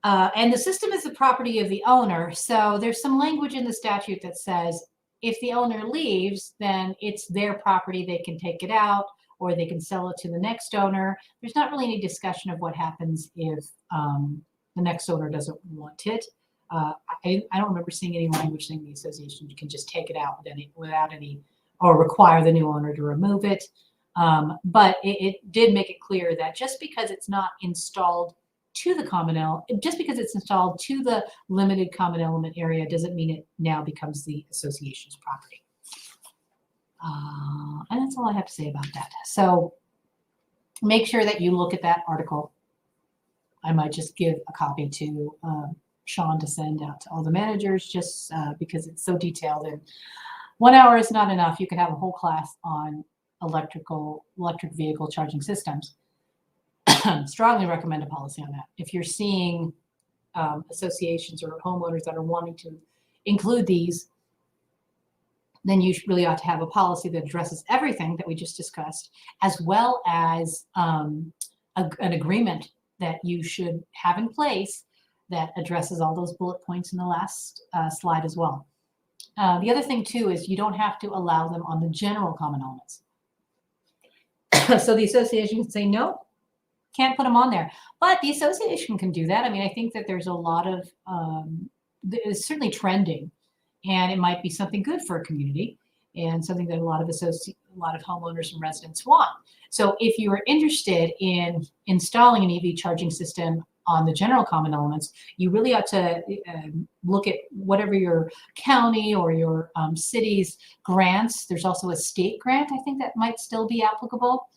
And the system is the property of the owner. So there's some language in the statute that says if the owner leaves, then it's their property. They can take it out or they can sell it to the next owner. There's not really any discussion of what happens if the next owner doesn't want it. I don't remember seeing any language saying the association can just take it out without any, or require the new owner to remove it. But it did make it clear that just because it's not installed to the common element, just because it's installed to the limited common element area doesn't mean it now becomes the association's property. And that's all I have to say about that. So make sure that you look at that article. I might just give a copy to Sean to send out to all the managers, just because it's so detailed. And 1 hour is not enough. You can have a whole class on electric vehicle charging systems. Strongly recommend a policy on that. If you're seeing associations or homeowners that are wanting to include these, then you really ought to have a policy that addresses everything that we just discussed, as well as an agreement that you should have in place that addresses all those bullet points in the last slide as well. The other thing too is you don't have to allow them on the general common elements. So the association can say, no, can't put them on there. But the association can do that. I mean, I think that there's a lot of, it's certainly trending, and it might be something good for a community and something that a lot of homeowners and residents want. So if you are interested in installing an EV charging system on the general common elements, you really ought to look at whatever your county or your city's grants. There's also a state grant, I think, that might still be applicable.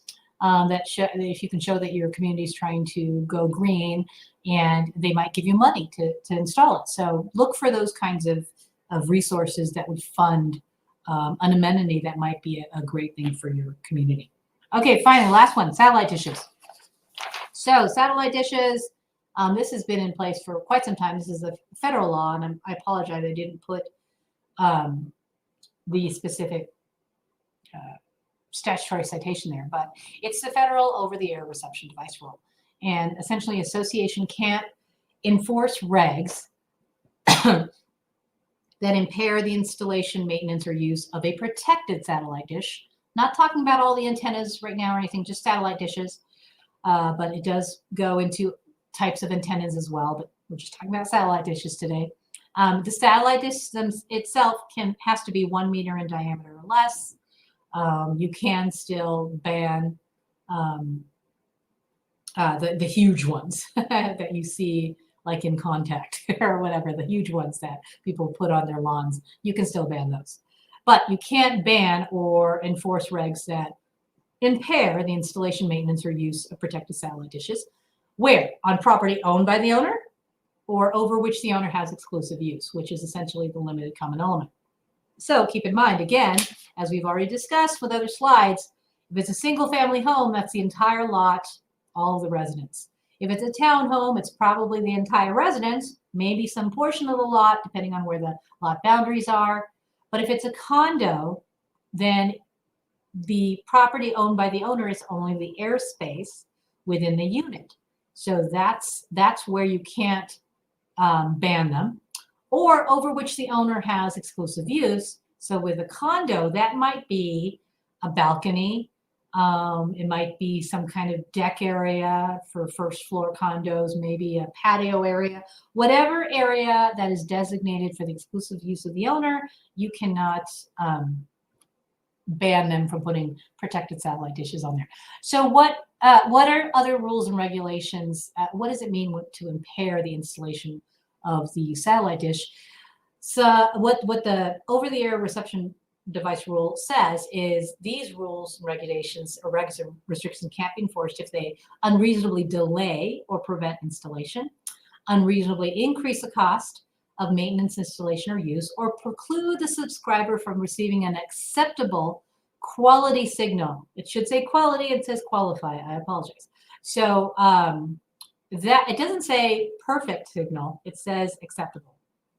If you can show that your community is trying to go green, and they might give you money to install it. So look for those kinds of resources that would fund an amenity that might be a great thing for your community. Okay, finally, last one, satellite dishes. So satellite dishes, this has been in place for quite some time. This is a federal law, and I apologize, I didn't put the specific statutory citation there, but it's the federal over-the-air reception device rule. And essentially, association can't enforce regs that impair the installation, maintenance, or use of a protected satellite dish. Not talking about all the antennas right now or anything, just satellite dishes, but it does go into types of antennas as well, but we're just talking about satellite dishes today. The satellite dish itself has to be 1 meter in diameter or less. You can still ban the huge ones that you see, like in Contact or whatever, the huge ones that people put on their lawns. You can still ban those. But you can't ban or enforce regs that impair the installation, maintenance, or use of protected satellite dishes. Where? On property owned by the owner or over which the owner has exclusive use, which is essentially the limited common element. So keep in mind, again, as we've already discussed with other slides, if it's a single family home, that's the entire lot, all of the residents. If it's a townhome, it's probably the entire residence, maybe some portion of the lot, depending on where the lot boundaries are. But if it's a condo, then the property owned by the owner is only the airspace within the unit. So that's where you can't ban them, or over which the owner has exclusive use. So with a condo, that might be a balcony. It might be some kind of deck area for first floor condos, maybe a patio area. Whatever area that is designated for the exclusive use of the owner, you cannot ban them from putting protected satellite dishes on there. So what are other rules and regulations? What does it mean to impair the installation of the satellite dish? So what the over-the-air reception device rule says is these rules and regulations or regs or restrictions can't be enforced if they unreasonably delay or prevent installation, unreasonably increase the cost of maintenance, installation, or use, or preclude the subscriber from receiving an acceptable quality signal. It should say quality, it says qualify, I apologize. So that it doesn't say perfect signal, it says acceptable.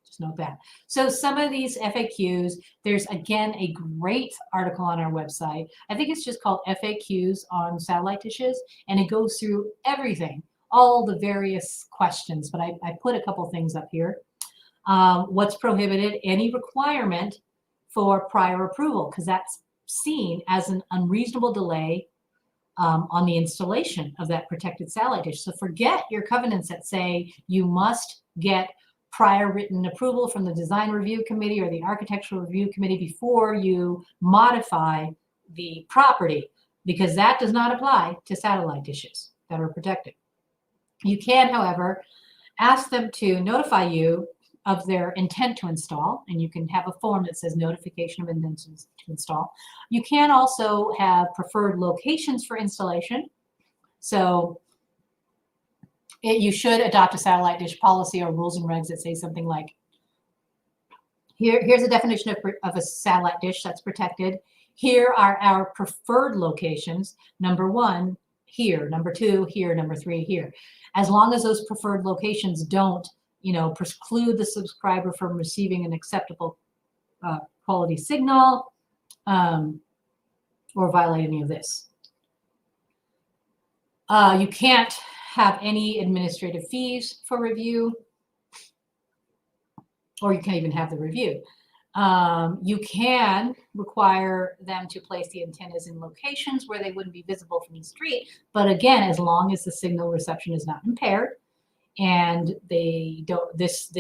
Just note that. So some of these FAQs, there's again a great article on our website. I think it's just called FAQs on satellite dishes, and it goes through everything, all the various questions, but I put a couple things up here. What's prohibited, any requirement for prior approval, because that's seen as an unreasonable delay on the installation of that protected satellite dish. So forget your covenants that say you must get prior written approval from the design review committee or the architectural review committee before you modify the property, because that does not apply to satellite dishes that are protected. You can, however, ask them to notify you of their intent to install, and you can have a form that says notification of intent to install. You can also have preferred locations for installation. So you should adopt a satellite dish policy or rules and regs that say something like, here's a definition of a satellite dish that's protected. Here are our preferred locations. Number 1, here. Number 2, here. Number 3, here. As long as those preferred locations don't, preclude the subscriber from receiving an acceptable quality signal or violate any of this. You can't have any administrative fees for review, or you can't even have the review. You can require them to place the antennas in locations where they wouldn't be visible from the street. But again, as long as the signal reception is not impaired and they don't, this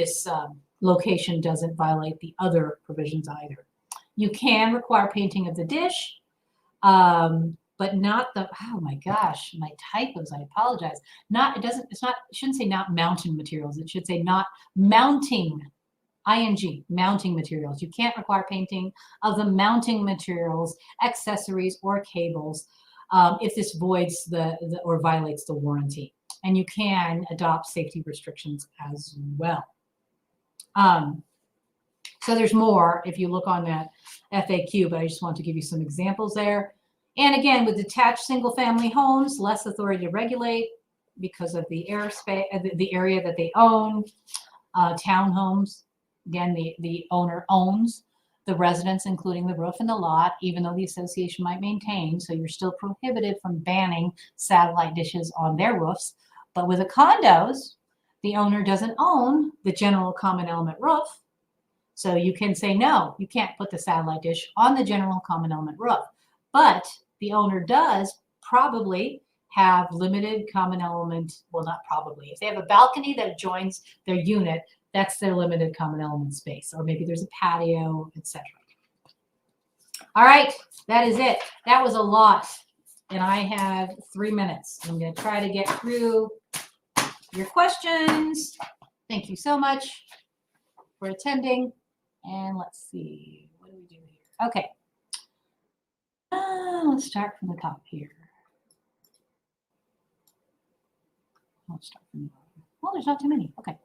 location doesn't violate the other provisions either. You can require painting of the dish, but not the, oh my gosh, my typos, I apologize. It shouldn't say not mounting materials. It should say not mounting, ing, mounting materials. You can't require painting of the mounting materials, accessories, or cables if this voids or violates the warranty. And you can adopt safety restrictions as well. So there's more if you look on that FAQ, but I just want to give you some examples there. And again, with detached single-family homes, less authority to regulate because of the airspace, the area that they own. Townhomes, again, the owner owns the residence, including the roof and the lot, even though the association might maintain. So you're still prohibited from banning satellite dishes on their roofs. But with the condos, the owner doesn't own the general common element roof. So you can say, no, you can't put the satellite dish on the general common element roof. But the owner does probably have limited common element, well, not probably. If they have a balcony that adjoins their unit, that's their limited common element space. Or maybe there's a patio, etc. All right, that is it. That was a lot. And I have 3 minutes. I'm going to try to get through your questions. Thank you so much for attending. And let's see, what do we do here? Okay. Let's start from the top here. Let's start from the bottom. Well, there's not too many. Okay.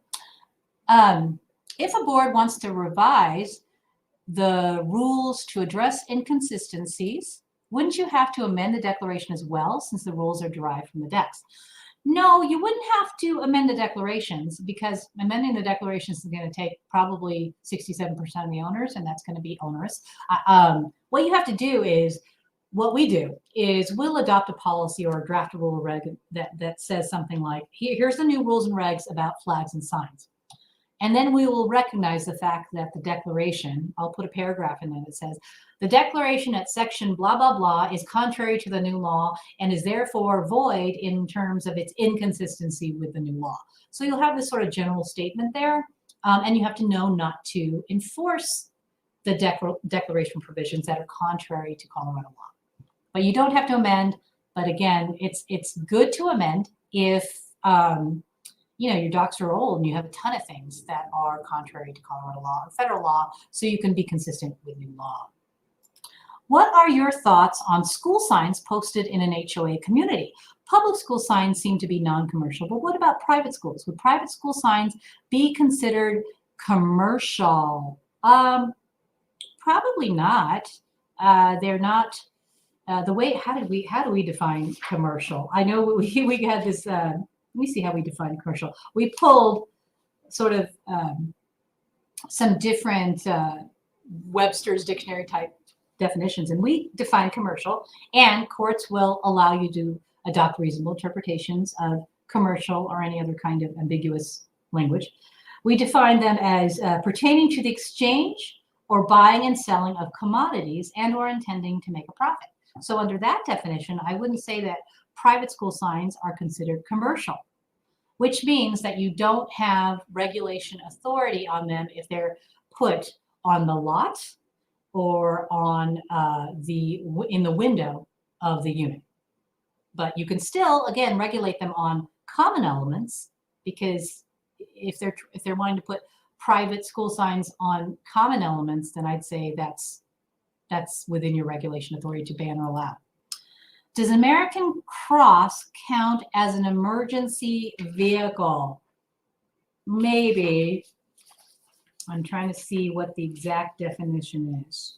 If a board wants to revise the rules to address inconsistencies, wouldn't you have to amend the declaration as well, since the rules are derived from the decks? No, you wouldn't have to amend the declarations, because amending the declarations is going to take probably 67% of the owners, and that's going to be onerous. What you have to do is, what we do is we'll adopt a policy or a draft rule or reg that says something like, here's the new rules and regs about flags and signs. And then we will recognize the fact that the declaration, I'll put a paragraph in there that says, the declaration at section blah, blah, blah is contrary to the new law and is therefore void in terms of its inconsistency with the new law. So you'll have this sort of general statement there, and you have to know not to enforce the declaration provisions that are contrary to Colorado law. But you don't have to amend. But again, it's good to amend if your docs are old and you have a ton of things that are contrary to Colorado law or federal law, so you can be consistent with new law. What are your thoughts on school signs posted in an HOA community? Public school signs seem to be non-commercial, but what about private schools? Would private school signs be considered commercial? Probably not. They're not. How do we define commercial? I know we had this. Let me see how we define commercial. We pulled sort of some different Webster's dictionary type definitions, and we define commercial, and courts will allow you to adopt reasonable interpretations of commercial or any other kind of ambiguous language. We define them as pertaining to the exchange or buying and selling of commodities and or intending to make a profit. So under that definition, I wouldn't say that private school signs are considered commercial, which means that you don't have regulation authority on them if they're put on the lot or on in the window of the unit. But you can still, again, regulate them on common elements, because if they're wanting to put private school signs on common elements, then I'd say that's within your regulation authority to ban or allow. Does American Cross count as an emergency vehicle? Maybe. I'm trying to see what the exact definition is.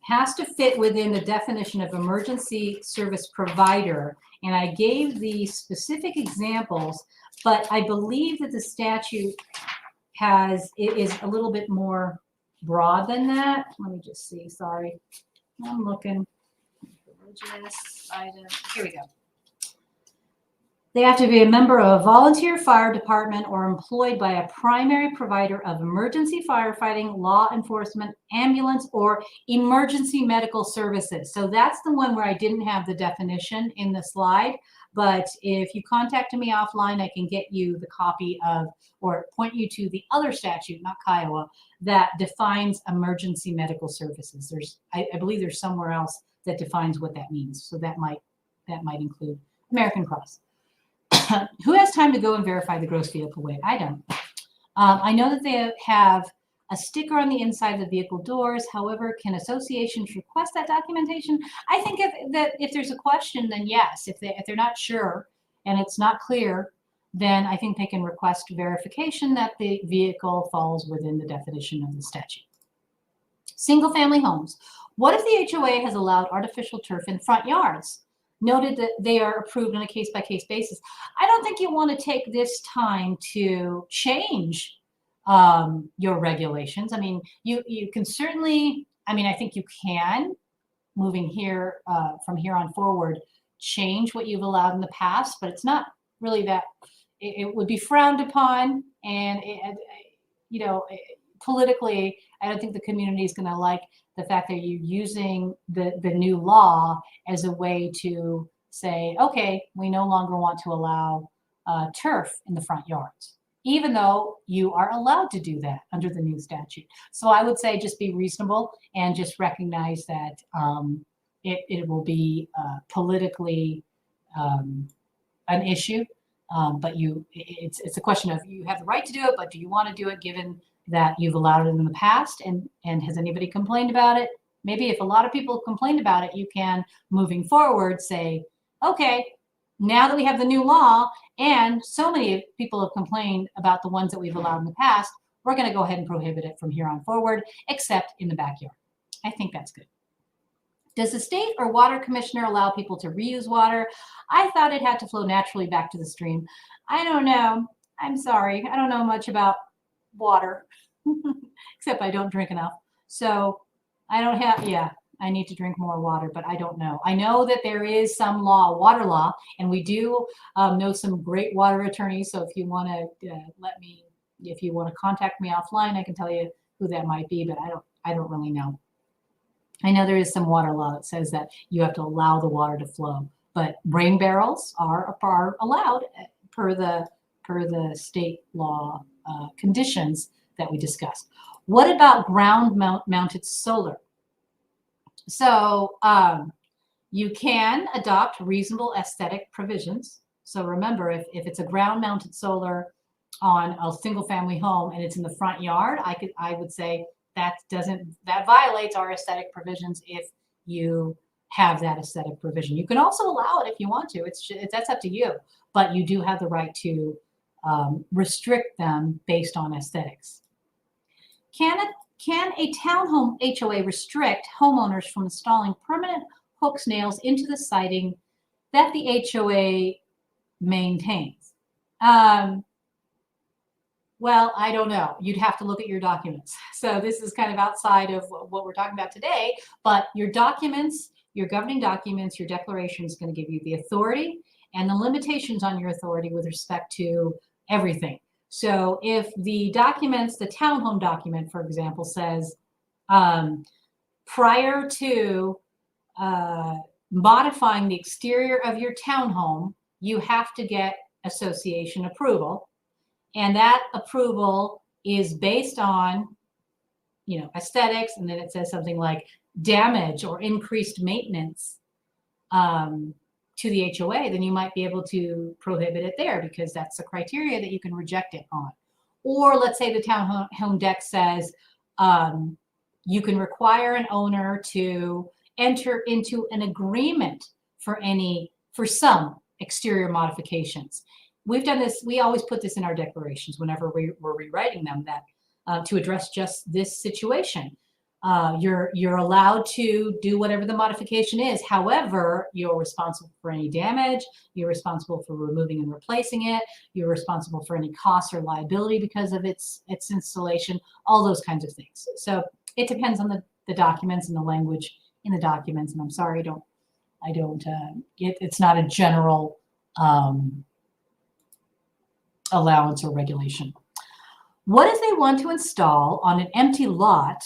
Has to fit within the definition of emergency service provider. And I gave the specific examples, but I believe that the statute is a little bit more broad than that. Let me just see, sorry. I'm looking. Here we go. They have to be a member of a volunteer fire department or employed by a primary provider of emergency firefighting, law enforcement, ambulance, or emergency medical services. So that's the one where I didn't have the definition in the slide. But if you contacted me offline, I can get you the copy of, or point you to the other statute, not Kiowa, that defines emergency medical services. I believe there's somewhere else that defines what that means. So that might include American Cross. Who has time to go and verify the gross vehicle weight? I don't. I know that they have a sticker on the inside of the vehicle doors. However, can associations request that documentation? I think if there's a question, then yes. If they're not sure and it's not clear, then I think they can request verification that the vehicle falls within the definition of the statute. Single-family homes. What if the HOA has allowed artificial turf in front yards? Noted that they are approved on a case-by-case basis. I don't think you want to take this time to change your regulations. I mean, you can certainly, I think you can, moving here from here on forward, change what you've allowed in the past, but it's not really that, it would be frowned upon, and politically, I don't think the community is going to like the fact that you're using the new law as a way to say, okay, we no longer want to allow turf in the front yards, even though you are allowed to do that under the new statute. So I would say just be reasonable and just recognize that it will be politically an issue, but it's a question of, you have the right to do it, but do you want to do it given that you've allowed it in the past, and has anybody complained about it? Maybe if a lot of people have complained about it, you can, moving forward, say, okay, now that we have the new law and so many people have complained about the ones that we've allowed in the past, we're going to go ahead and prohibit it from here on forward, except in the backyard. I think that's good. Does the state or water commissioner allow people to reuse water? I thought it had to flow naturally back to the stream. I don't know. I'm sorry. I don't know much about water, except I don't drink enough. So I don't have, I need to drink more water, but I don't know. I know that there is some law, water law, and we do know some great water attorneys. So if you want to if you want to contact me offline, I can tell you who that might be, but I don't really know. I know there is some water law that says that you have to allow the water to flow, but rain barrels are allowed per the state law conditions that we discussed. What about ground mounted solar? So you can adopt reasonable aesthetic provisions. So remember, if it's a ground mounted solar on a single family home and it's in the front yard, I would say that violates our aesthetic provisions if you have that aesthetic provision. You can also allow it if you want to. That's up to you, but you do have the right to restrict them based on aesthetics. Can a townhome HOA restrict homeowners from installing permanent hooks, nails into the siding that the HOA maintains? Well, I don't know. You'd have to look at your documents. So this is kind of outside of what we're talking about today, but your documents, your governing documents, your declaration is going to give you the authority and the limitations on your authority with respect to everything. So if the documents, the townhome document, for example, says prior to modifying the exterior of your townhome, you have to get association approval. And that approval is based on, aesthetics. And then it says something like damage or increased maintenance to the HOA, then you might be able to prohibit it there because that's the criteria that you can reject it on. Or let's say the townhome deck says You can require an owner to enter into an agreement for some exterior modifications. We've done this, we always put this in our declarations whenever we're rewriting them, that to address just this situation. You're allowed to do whatever the modification is. However, you're responsible for any damage. You're responsible for removing and replacing it. You're responsible for any costs or liability because of its installation, all those kinds of things. So it depends on the documents and the language in the documents. And I'm sorry, it's not a general allowance or regulation. What if they want to install on an empty lot?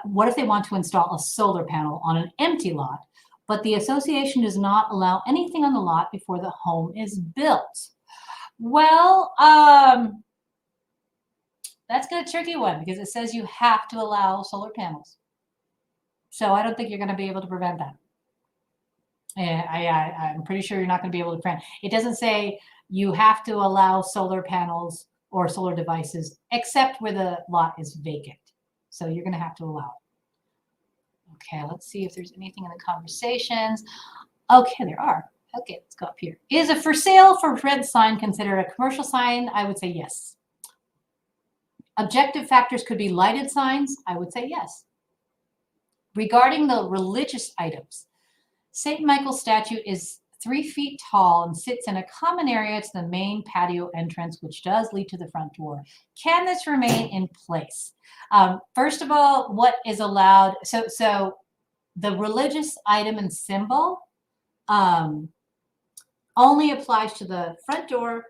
What if they want to install a solar panel on an empty lot, but the association does not allow anything on the lot before the home is built? Well, that's a tricky one because it says you have to allow solar panels. So I don't think you're going to be able to prevent that. I'm pretty sure you're not going to be able to prevent. It doesn't say you have to allow solar panels or solar devices except where the lot is vacant. So you're going to have to allow it. Okay, let's see if there's anything in the conversations. Okay, there are. Okay, let's go up here. Is a for sale for rent sign considered a commercial sign? I would say yes. Objective factors could be lighted signs. I would say yes. Regarding the religious items, St. Michael's statue is 3 feet tall and sits in a common area to the main patio entrance, which does lead to the front door. Can this remain in place? First of all, what is allowed? So the religious item and symbol only applies to the front door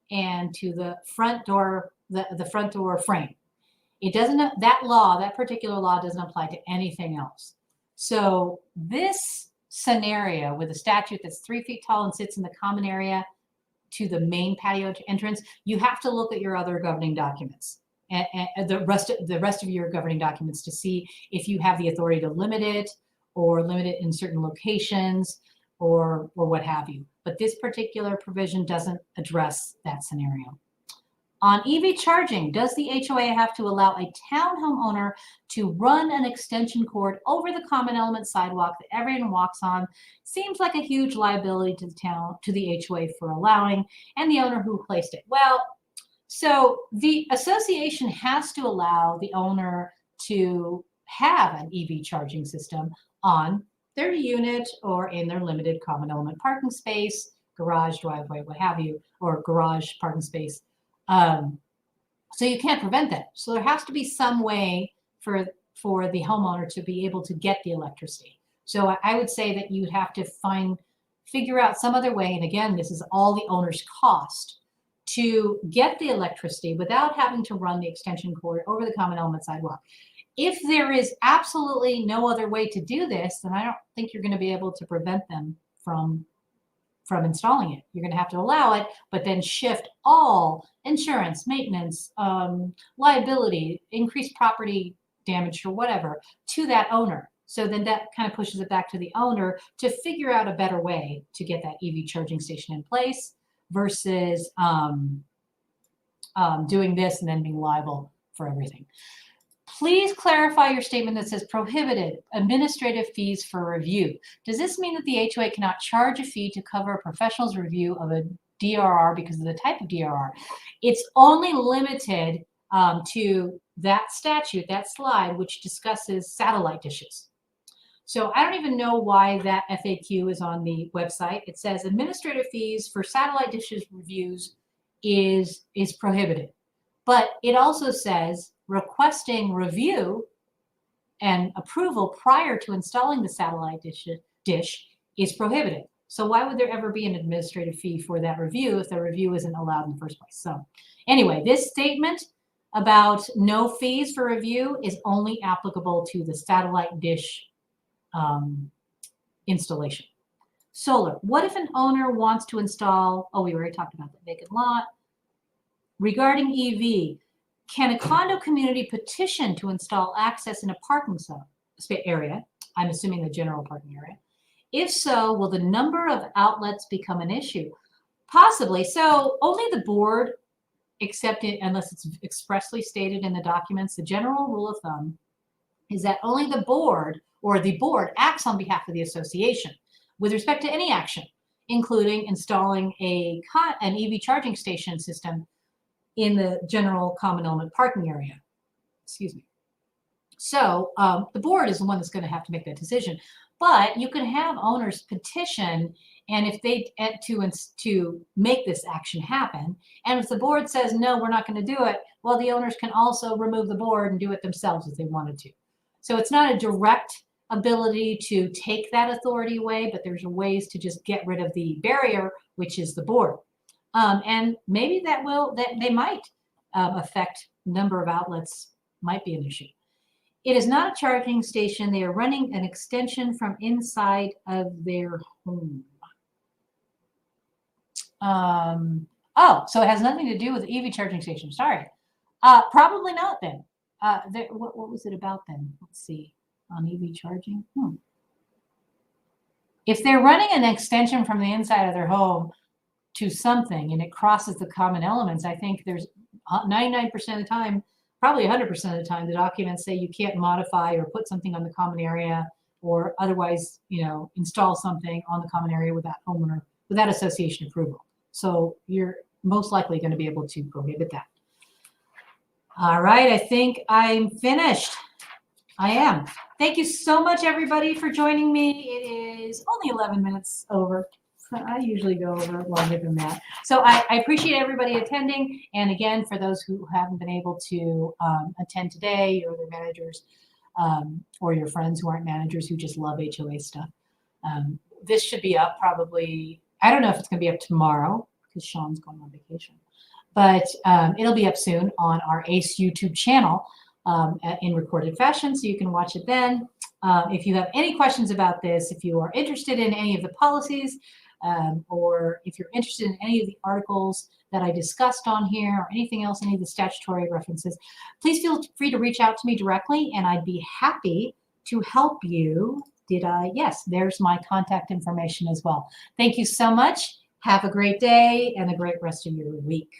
and to the front door, the front door frame. It doesn't, that particular law doesn't apply to anything else. So this scenario with a statue that's 3 feet tall and sits in the common area to the main patio entrance, you have to look at your other governing documents and the rest of your governing documents to see if you have the authority to limit it or limit it in certain locations or what have you. But this particular provision doesn't address that scenario. On EV charging, does the HOA have to allow a townhome owner to run an extension cord over the common element sidewalk that everyone walks on? Seems like a huge liability to the HOA for allowing, and the owner who placed it. Well, so the association has to allow the owner to have an EV charging system on their unit or in their limited common element parking space, garage, driveway, what have you, or garage parking space. So you can't prevent that. So there has to be some way for the homeowner to be able to get the electricity. So I would say that you'd have to figure out some other way. And again, this is all the owner's cost to get the electricity without having to run the extension cord over the common element sidewalk. If there is absolutely no other way to do this, then I don't think you're going to be able to prevent them from installing it. You're going to have to allow it, but then shift all insurance, maintenance, liability, increased property damage or whatever to that owner. So then that kind of pushes it back to the owner to figure out a better way to get that EV charging station in place versus doing this and then being liable for everything. Please clarify your statement that says prohibited administrative fees for review. Does this mean that the HOA cannot charge a fee to cover a professional's review of a DRR because of the type of DRR? It's only limited to that statute, that slide, which discusses satellite dishes. So I don't even know why that FAQ is on the website. It says administrative fees for satellite dishes reviews is prohibited. But it also says requesting review and approval prior to installing the satellite dish is prohibited. So why would there ever be an administrative fee for that review if the review isn't allowed in the first place? So anyway, this statement about no fees for review is only applicable to the satellite dish installation. Solar. What if an owner wants to install, we already talked about the vacant lot. Regarding EV, can a condo community petition to install access in a parking area? I'm assuming the general parking area. If so, will the number of outlets become an issue? Possibly. So only the board, except unless it's expressly stated in the documents. The general rule of thumb is that only the board acts on behalf of the association with respect to any action, including installing an EV charging station system in the general common element parking area. Excuse me. So the board is the one that's going to have to make that decision. But you can have owners petition, and if they to make this action happen, and if the board says no, we're not going to do it, well, the owners can also remove the board and do it themselves if they wanted to. So it's not a direct ability to take that authority away, but there's ways to just get rid of the barrier, which is the board. And maybe that they might affect number of outlets, might be an issue. It is not a charging station. They are running an extension from inside of their home. Oh, so it has nothing to do with the EV charging station. Sorry. Probably not then. What was it about then? Let's see. On EV charging? If they're running an extension from the inside of their home to something and it crosses the common elements, I think there's 99% of the time, probably 100% of the time, the documents say you can't modify or put something on the common area or otherwise, install something on the common area without association approval. So you're most likely going to be able to prohibit that. All right, I think I'm finished. I am. Thank you so much, everybody, for joining me. It is only 11 minutes over. I usually go over longer than that. So I appreciate everybody attending. And again, for those who haven't been able to attend today, or their managers, or your friends who aren't managers who just love HOA stuff, this should be up probably, I don't know if it's going to be up tomorrow because Sean's going on vacation, but it'll be up soon on our ACE YouTube channel in recorded fashion, so you can watch it then. If you have any questions about this, if you are interested in any of the policies, or if you're interested in any of the articles that I discussed on here or anything else, any of the statutory references, please feel free to reach out to me directly and I'd be happy to help you. Yes, there's my contact information as well. Thank you so much. Have a great day and a great rest of your week.